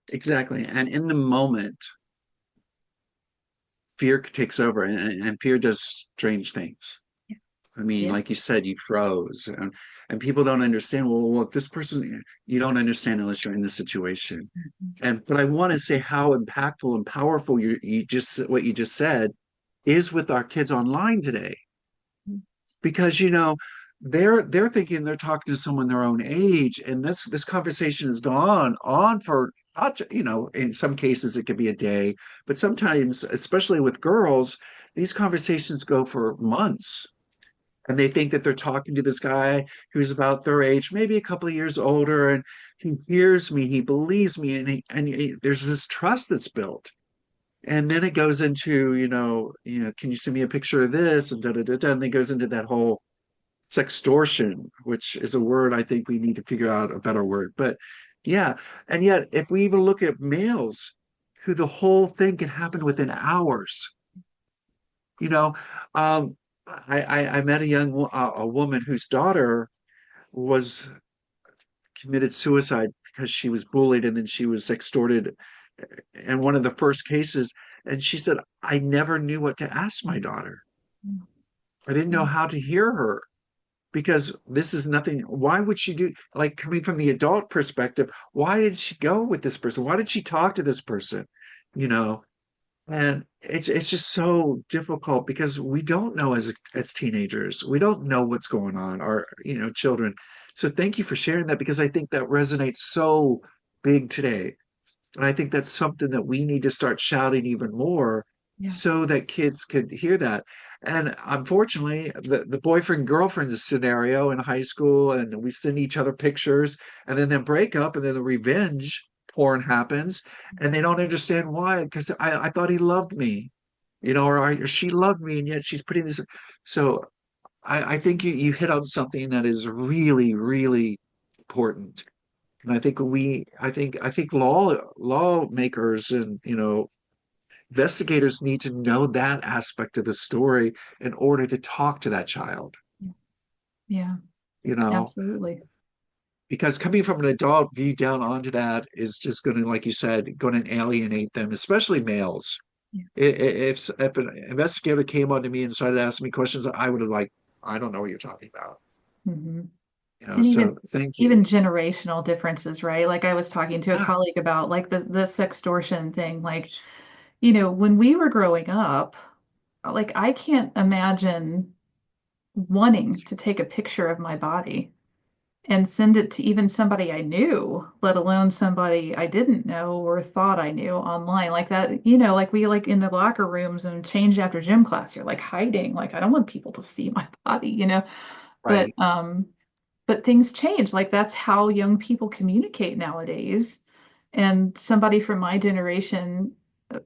Exactly. And in the moment, fear takes over, and fear does strange things. I mean, Yeah. like you said, you froze, and people don't understand. Well, this person, you don't understand unless you're in the situation. And but I want to say how impactful and powerful you just what you just said is with our kids online today, because they're thinking they're talking to someone their own age, and this conversation has gone on for not in some cases it could be a day, but sometimes, especially with girls, these conversations go for months, and they think that they're talking to this guy who's about their age, maybe a couple of years older, and he hears me, he believes me, there's this trust that's built. And then it goes into, can you send me a picture of this? And da da da da. And then it goes into that whole sextortion, which is a word I think we need to figure out a better word. But yeah, and yet if we even look at males, who the whole thing can happen within hours, you know, um, I met a woman whose daughter was committed suicide because she was bullied and then she was extorted in one of the first cases. And she said, I never knew what to ask my daughter. I didn't know how to hear her, because this is nothing. Why would she do, like, coming from the adult perspective, why did she go with this person? Why did she talk to this person? You know, and it's just so difficult because we don't know as teenagers. We don't know what's going on, our, children. So thank you for sharing that, because I think that resonates so big today. And I think that's something that we need to start shouting even more Yeah. so that kids could hear that. And unfortunately, the boyfriend girlfriend scenario in high school, and we send each other pictures, and then they break up, and then the revenge porn happens, and they don't understand why. Because I thought he loved me, or she loved me, and yet she's putting this. So I think you hit on something that is really, really important. And I think lawmakers and investigators need to know that aspect of the story in order to talk to that child, Yeah, you know, absolutely. because coming from an adult view down onto that is just going to, like you said, going to alienate them, especially males. Yeah. If an investigator came on to me and started asking me questions, I would have like, I don't know what you're talking about. Hmm. And So even thank you. even generational differences, right? Like I was talking to a Yeah, colleague about like the sextortion thing. Like, when we were growing up, like I can't imagine wanting to take a picture of my body and send it to even somebody I knew, let alone somebody I didn't know or thought I knew online. Like that, like we like in the locker rooms and changed after gym class, you're like hiding, like I don't want people to see my body. But right, things change. Like that's how young people communicate nowadays. And somebody from my generation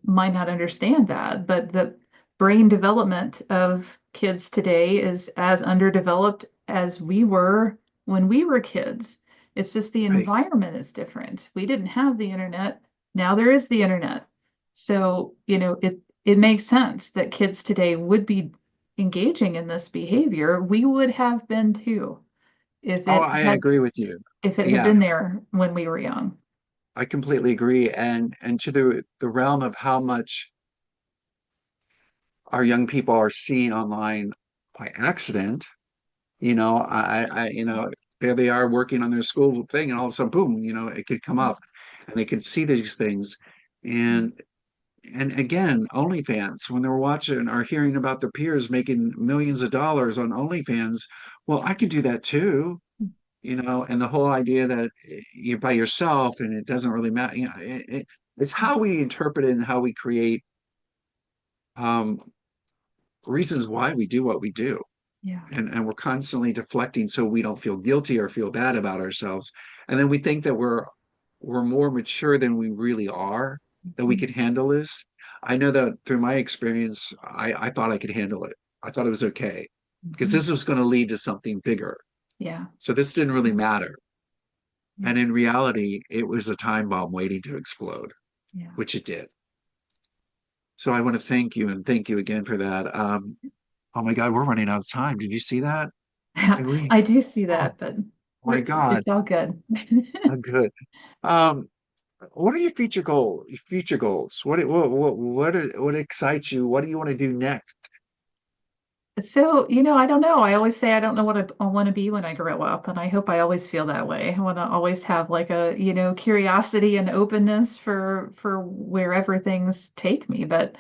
might not understand that, but the brain development of kids today is as underdeveloped as we were when we were kids. It's just the right. environment is different. We didn't have the internet. Now there is the internet. So, it makes sense that kids today would be engaging in this behavior. We would have been too if Oh, it I had agree with you. if it had Yeah, been there when we were young. I completely agree. And to the realm of how much our young people are seen online by accident, there they are working on their school thing, and all of a sudden, boom, it could come up, and they can see these things, and again, OnlyFans, when they're watching or hearing about their peers making millions of dollars on OnlyFans, well, I can do that too, and the whole idea that you're by yourself and it doesn't really matter, it's how we interpret it and how we create um, reasons why we do what we do. Yeah. And we're constantly deflecting so we don't feel guilty or feel bad about ourselves. And then we think that we're more mature than we really are, that we Mhm. can handle this. I know that through my experience, I thought I could handle it. I thought it was okay because Mhm. this was going to lead to something bigger. Yeah. So this didn't really matter. Yeah. And in reality, it was a time bomb waiting to explode, Yeah. which it did. So I want to thank you and thank you again for that. Oh my God, we're running out of time. Did you see that? Did we? I do see Oh that, but my God. it's all good. Oh, good. Um, what are your future goals? Future goals? What excites you? What do you want to do next? So, I don't know. I always say I don't know what I want to be when I grow up, and I hope I always feel that way. I want to always have like a, curiosity and openness for wherever things take me. But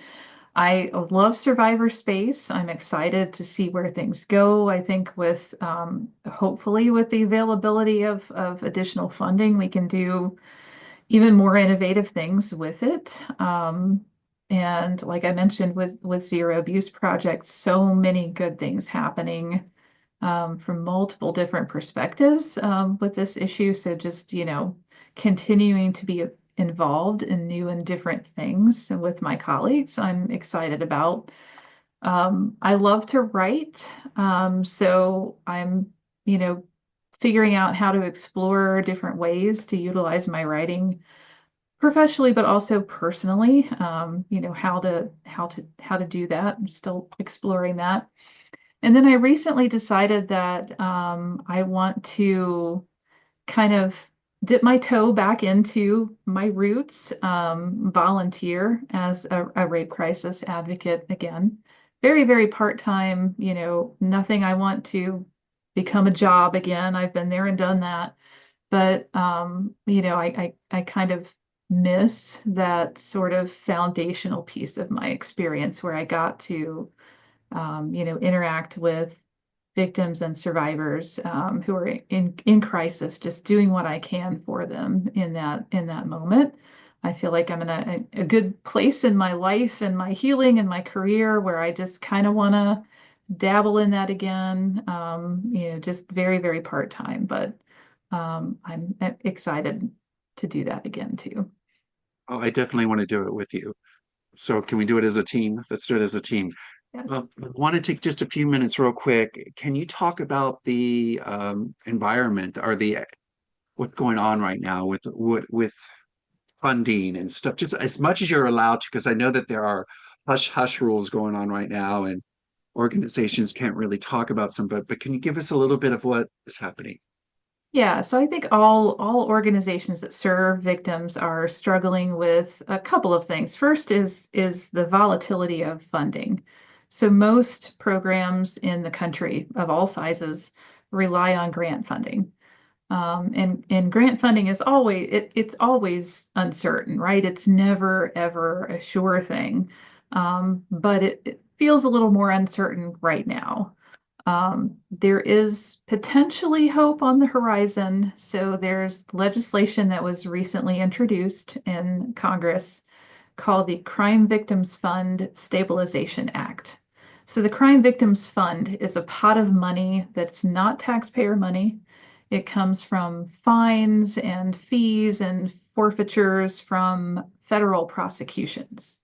I love Survivor Space. I'm excited to see where things go. I think with hopefully with the availability of additional funding, we can do even more innovative things with it. And like I mentioned with Zero Abuse Project, so many good things happening from multiple different perspectives with this issue. So just, continuing to be involved in new and different things with my colleagues, I'm excited about. I love to write, so I'm, you know, figuring out how to explore different ways to utilize my writing professionally, but also personally. How to do that. I'm still exploring that. And then I recently decided that I want to kind of dip my toe back into my roots, volunteer as a rape crisis advocate again. Very, very part-time, nothing I want to become a job again. I've been there and done that. But I kind of miss that sort of foundational piece of my experience where I got to interact with victims and survivors who are in crisis, just doing what I can for them in that moment. I feel like I'm in a good place in my life and my healing and my career where I just kind of want to dabble in that again. Just very, very part-time, but I'm excited to do that again too. Oh, I definitely want to do it with you. So can we do it as a team? Let's do it as a team. Yes. I want to take just a few minutes real quick. Can you talk about the environment or the what's going on right now with funding and stuff, just as much as you're allowed to, because I know that there are hush hush rules going on right now and organizations can't really talk about some, but can you give us a little bit of what is happening? Yeah, so I think all organizations that serve victims are struggling with a couple of things. First is the volatility of funding. So most programs in the country of all sizes rely on grant funding. And grant funding is always it's always uncertain, right? It's never ever a sure thing. But it feels a little more uncertain right now. There is potentially hope on the horizon. So there's legislation that was recently introduced in Congress called the Crime Victims Fund Stabilization Act. So the Crime Victims Fund is a pot of money that's not taxpayer money. It comes from fines and fees and forfeitures from federal prosecutions.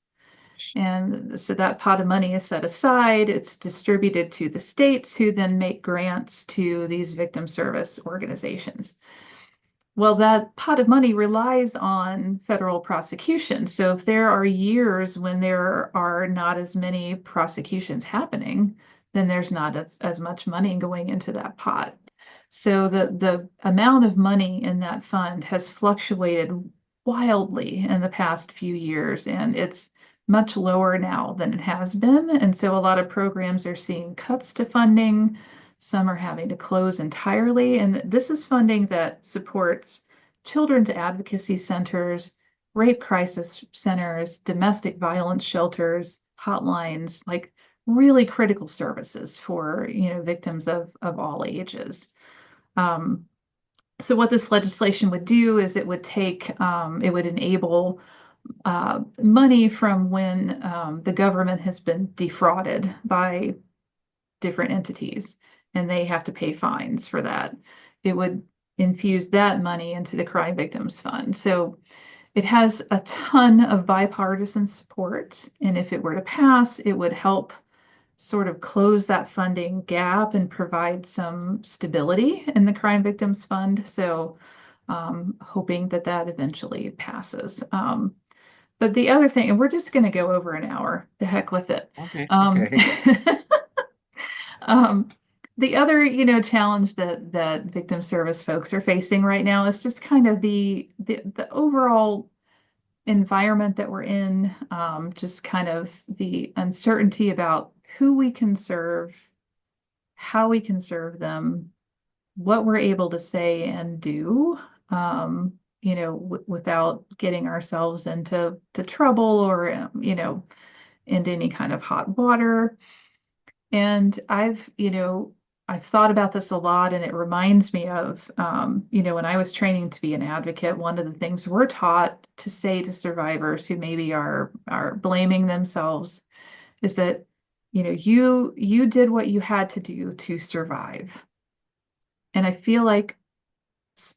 And so that pot of money is set aside, it's distributed to the states who then make grants to these victim service organizations. Well, that pot of money relies on federal prosecution. So if there are years when there are not as many prosecutions happening, then there's not as much money going into that pot. So the amount of money in that fund has fluctuated wildly in the past few years, and it's much lower now than it has been. And so a lot of programs are seeing cuts to funding. Some are having to close entirely. And this is funding that supports children's advocacy centers, rape crisis centers, domestic violence shelters, hotlines, like really critical services for, victims of all ages. Um, so what this legislation would do is it would enable money from when the government has been defrauded by different entities and they have to pay fines for that. It would infuse that money into the Crime Victims Fund. So it has a ton of bipartisan support. And if it were to pass, it would help sort of close that funding gap and provide some stability in the Crime Victims Fund. So hoping that that eventually passes. But the other thing, and we're just going to go over an hour, the heck with it. Okay, Um, okay. Um, the other, challenge that victim service folks are facing right now is just kind of the overall environment that we're in, just kind of the uncertainty about who we can serve, how we can serve them, what we're able to say and do, without getting ourselves into trouble or, into any kind of hot water. And I've thought about this a lot, and it reminds me of, when I was training to be an advocate, one of the things we're taught to say to survivors who maybe are blaming themselves is that, you did what you had to do to survive. And I feel like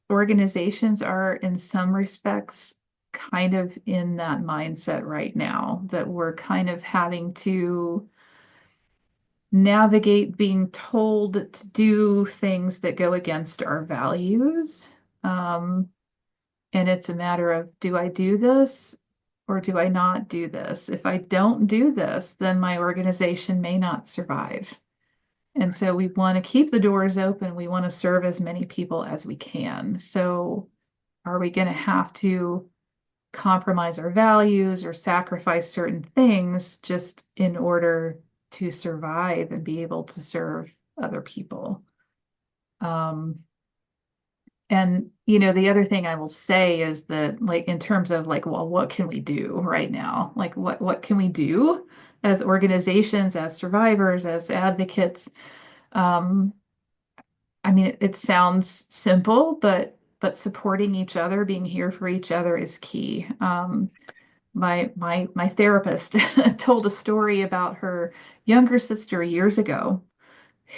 organizations are, in some respects, kind of in that mindset right now, that we're kind of having to navigate being told to do things that go against our values. Um, and it's a matter of, do I do this or do I not do this? If I don't do this, then my organization may not survive. And so we want to keep the doors open. We want to serve as many people as we can. So are we going to have to compromise our values or sacrifice certain things just in order to survive and be able to serve other people? Um, and the other thing I will say is that, like, in terms of like, well, what can we do right now? Like, what can we do as organizations, as survivors, as advocates? Um, I mean, it sounds simple, but supporting each other, being here for each other is key. My therapist told a story about her younger sister years ago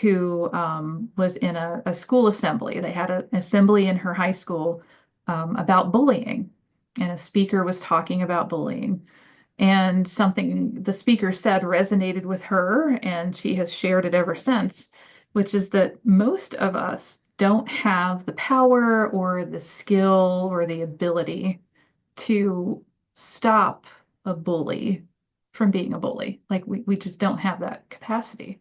who was in a school assembly. They had an assembly in her high school about bullying, and a speaker was talking about bullying. And something the speaker said resonated with her, and she has shared it ever since, which is that most of us don't have the power or the skill or the ability to stop a bully from being a bully. Like we just don't have that capacity.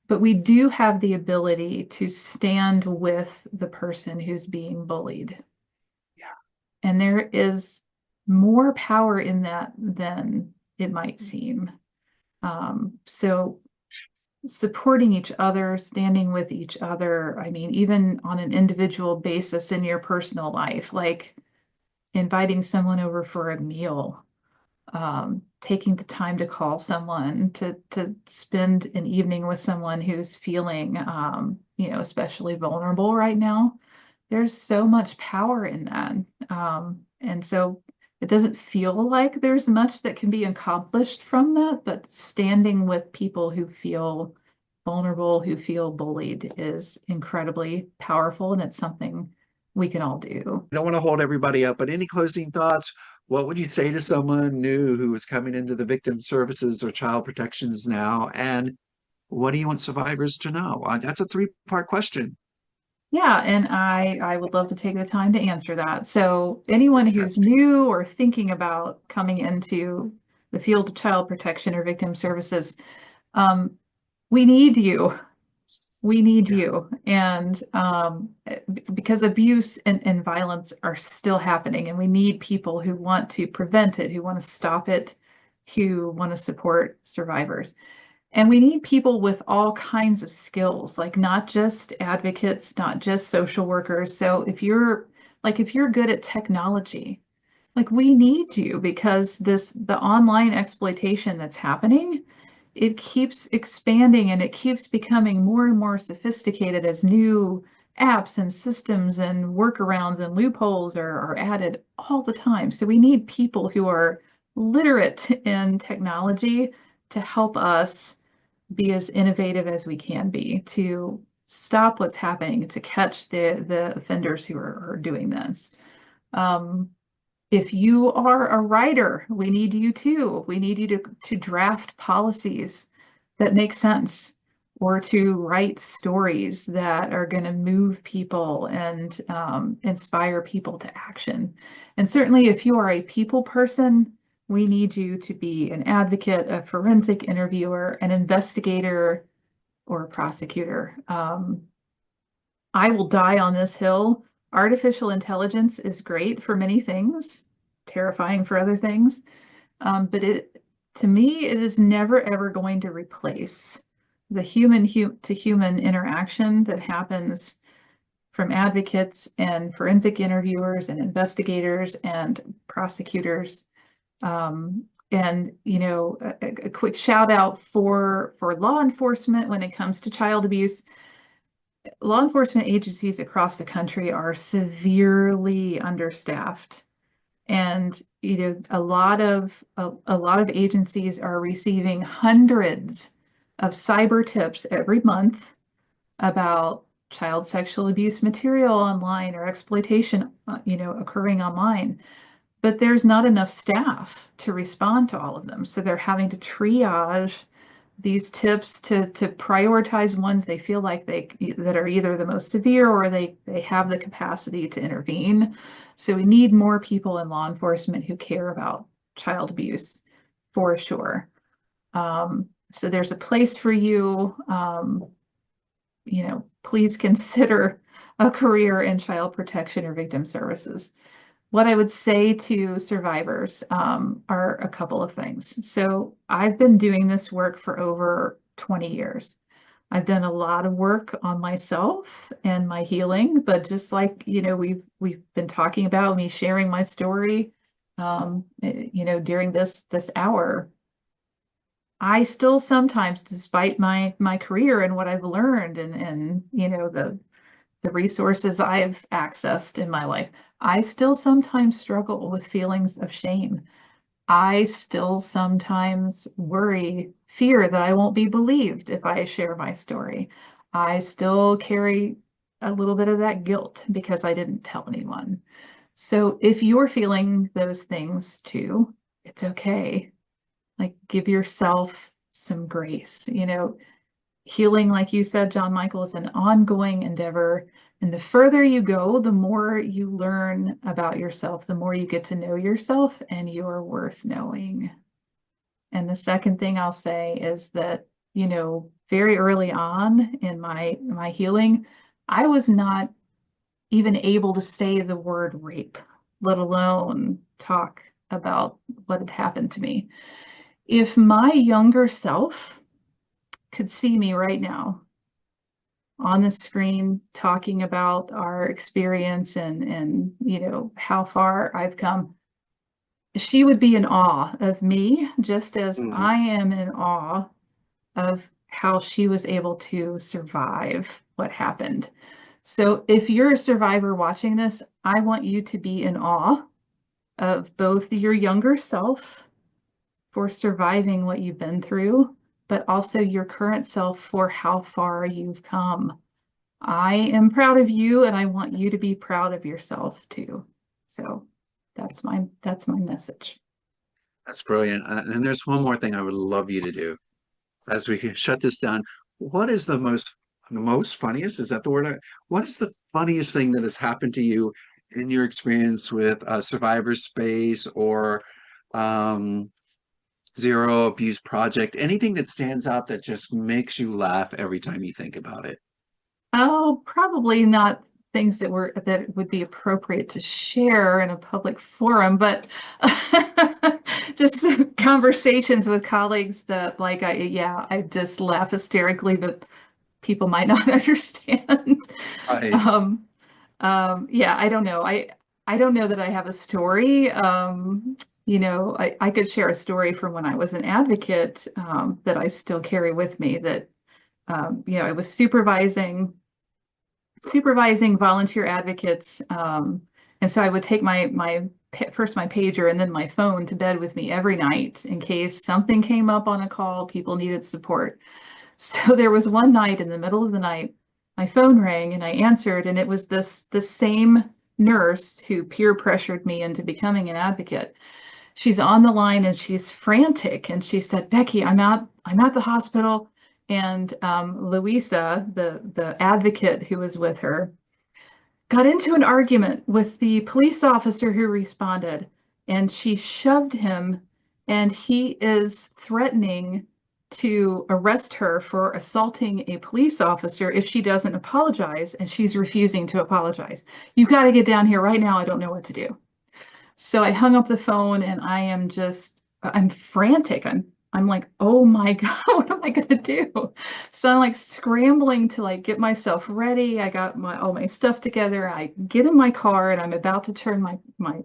But we do have the ability to stand with the person who's being bullied. Yeah. And there is more power in that than it might seem. So supporting each other, standing with each other. I mean, even on an individual basis in your personal life, like inviting someone over for a meal, taking the time to call someone, to spend an evening with someone who's feeling, especially vulnerable right now. There's so much power in that. And so it doesn't feel like there's much that can be accomplished from that, but standing with people who feel vulnerable, who feel bullied is incredibly powerful, and it's something we can all do. I don't want to hold everybody up, but any closing thoughts? What would you say to someone new who is coming into the victim services or child protections now? And what do you want survivors to know? That's a three-part question. Yeah, and I would love to take the time to answer that. So anyone who's Fantastic. new or thinking about coming into the field of child protection or victim services, um, we need you. We need Yeah. you. And because abuse and violence are still happening, and we need people who want to prevent it, who want to stop it, who want to support survivors. And we need people with all kinds of skills, like not just advocates, not just social workers. So if you're good at technology, like we need you because the online exploitation that's happening, it keeps expanding and it keeps becoming more and more sophisticated as new apps and systems and workarounds and loopholes are added all the time. So we need people who are literate in technology to help us be as innovative as we can be to stop what's happening, to catch the offenders who are doing this. Um, if you are a writer, we need you too. We need you to draft policies that make sense or to write stories that are going to move people and inspire people to action. And certainly, if you are a people person, we need you to be an advocate, a forensic interviewer, an investigator, or a prosecutor. I will die on this hill. Artificial intelligence is great for many things, terrifying for other things. But to me, it is never ever going to replace the to human interaction that happens from advocates and forensic interviewers and investigators and prosecutors. And a quick shout out for law enforcement when it comes to child abuse. Law enforcement agencies across the country are severely understaffed, and a lot of agencies are receiving hundreds of cyber tips every month about child sexual abuse material online or exploitation occurring online, but there's not enough staff to respond to all of them, so they're having to triage these tips to prioritize ones they feel like that are either the most severe or they have the capacity to intervene. So we need more people in law enforcement who care about child abuse for sure. So there's a place for you. Please consider a career in child protection or victim services. What I would say to survivors are a couple of things. So I've been doing this work for over 20 years. I've done a lot of work on myself and my healing, but just like, we've been talking about me sharing my story, during this hour, I still sometimes, despite my career and what I've learned and the resources I've accessed in my life, I still sometimes struggle with feelings of shame. I still sometimes fear that I won't be believed if I share my story. I still carry a little bit of that guilt because I didn't tell anyone. So if you're feeling those things too, it's okay. Like give yourself some grace. Healing, like you said, John Michael, is an ongoing endeavor. And the further you go, the more you learn about yourself, the more you get to know yourself, and you're worth knowing. And the second thing I'll say is that, very early on in my healing, I was not even able to say the word rape, let alone talk about what had happened to me. If my younger self could see me right now on the screen talking about our experience and how far I've come, she would be in awe of me just as Mm. I am in awe of how she was able to survive what happened. So if you're a survivor watching this, I want you to be in awe of both your younger self for surviving what you've been through, but also your current self for how far you've come. I am proud of you and I want you to be proud of yourself too. So that's my message. That's brilliant. And there's one more thing I would love you to do as we can shut this down. What is the most funniest? Is that the word? What is the funniest thing that has happened to you in your experience with Survivor Space or um, Zero Abuse Project? Anything that stands out that just makes you laugh every time you think about it? Oh, probably not things that would be appropriate to share in a public forum, but just conversations with colleagues that I just laugh hysterically, but people might not understand. I Um, yeah, I don't know. I don't know that I have a story. I could share a story from when I was an advocate that I still carry with me that I was supervising volunteer advocates. And so I would take first my pager and then my phone to bed with me every night in case something came up on a call, people needed support. So there was one night in the middle of the night, my phone rang and I answered, and it was the same nurse who peer pressured me into becoming an advocate. She's on the line and she's frantic, and she said, "Becky, I'm at the hospital." And Louisa, the advocate who was with her, got into an argument with the police officer who responded, and she shoved him, and he is threatening to arrest her for assaulting a police officer if she doesn't apologize, and she's refusing to apologize. You got to get down here right now. I don't know what to do. So I hung up the phone and I'm frantic. I'm like, oh my God, what am I gonna do? So I'm like scrambling to like get myself ready. I got my all my stuff together. I get in my car and I'm about to turn my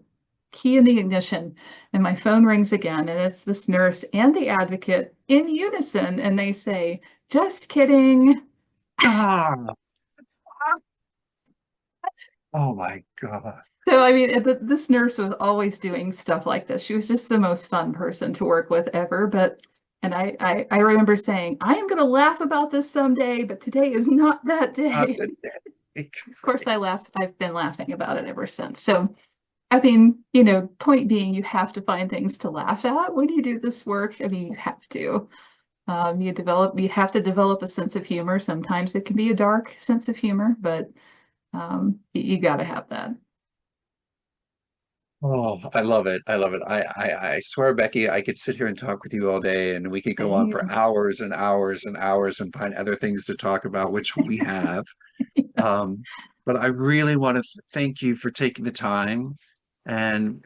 key in the ignition and my phone rings again and it's this nurse and the advocate in unison and they say, just kidding. ah, oh my God. So, I mean, this nurse was always doing stuff like this. She was just the most fun person to work with ever. And I remember saying, I am going to laugh about this someday, but today is not that day. The day. Of course, I laughed. I've been laughing about it ever since. So, I mean, point being, you have to find things to laugh at when you do this work. I mean, you have to. You have to develop a sense of humor. Sometimes it can be a dark sense of humor, but you got to have that. Oh, I love it. I love it. I swear, Becky, I could sit here and talk with you all day and we could go on for Same. hours and hours and hours and find other things to talk about, which we have. Um, but I really want to thank you for taking the time and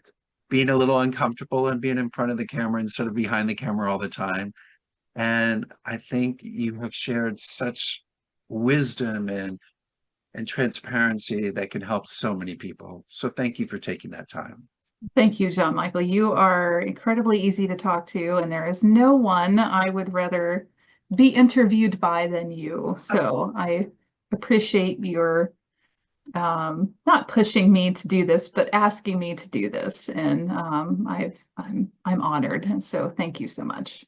being a little uncomfortable and being in front of the camera instead of behind the camera all the time. And I think you have shared such wisdom and transparency that can help so many people. So thank you for taking that time. Thank you, John Michael. You are incredibly easy to talk to, and there is no one I would rather be interviewed by than you. So I appreciate your not pushing me to do this, but asking me to do this, and I'm honored. And so thank you so much.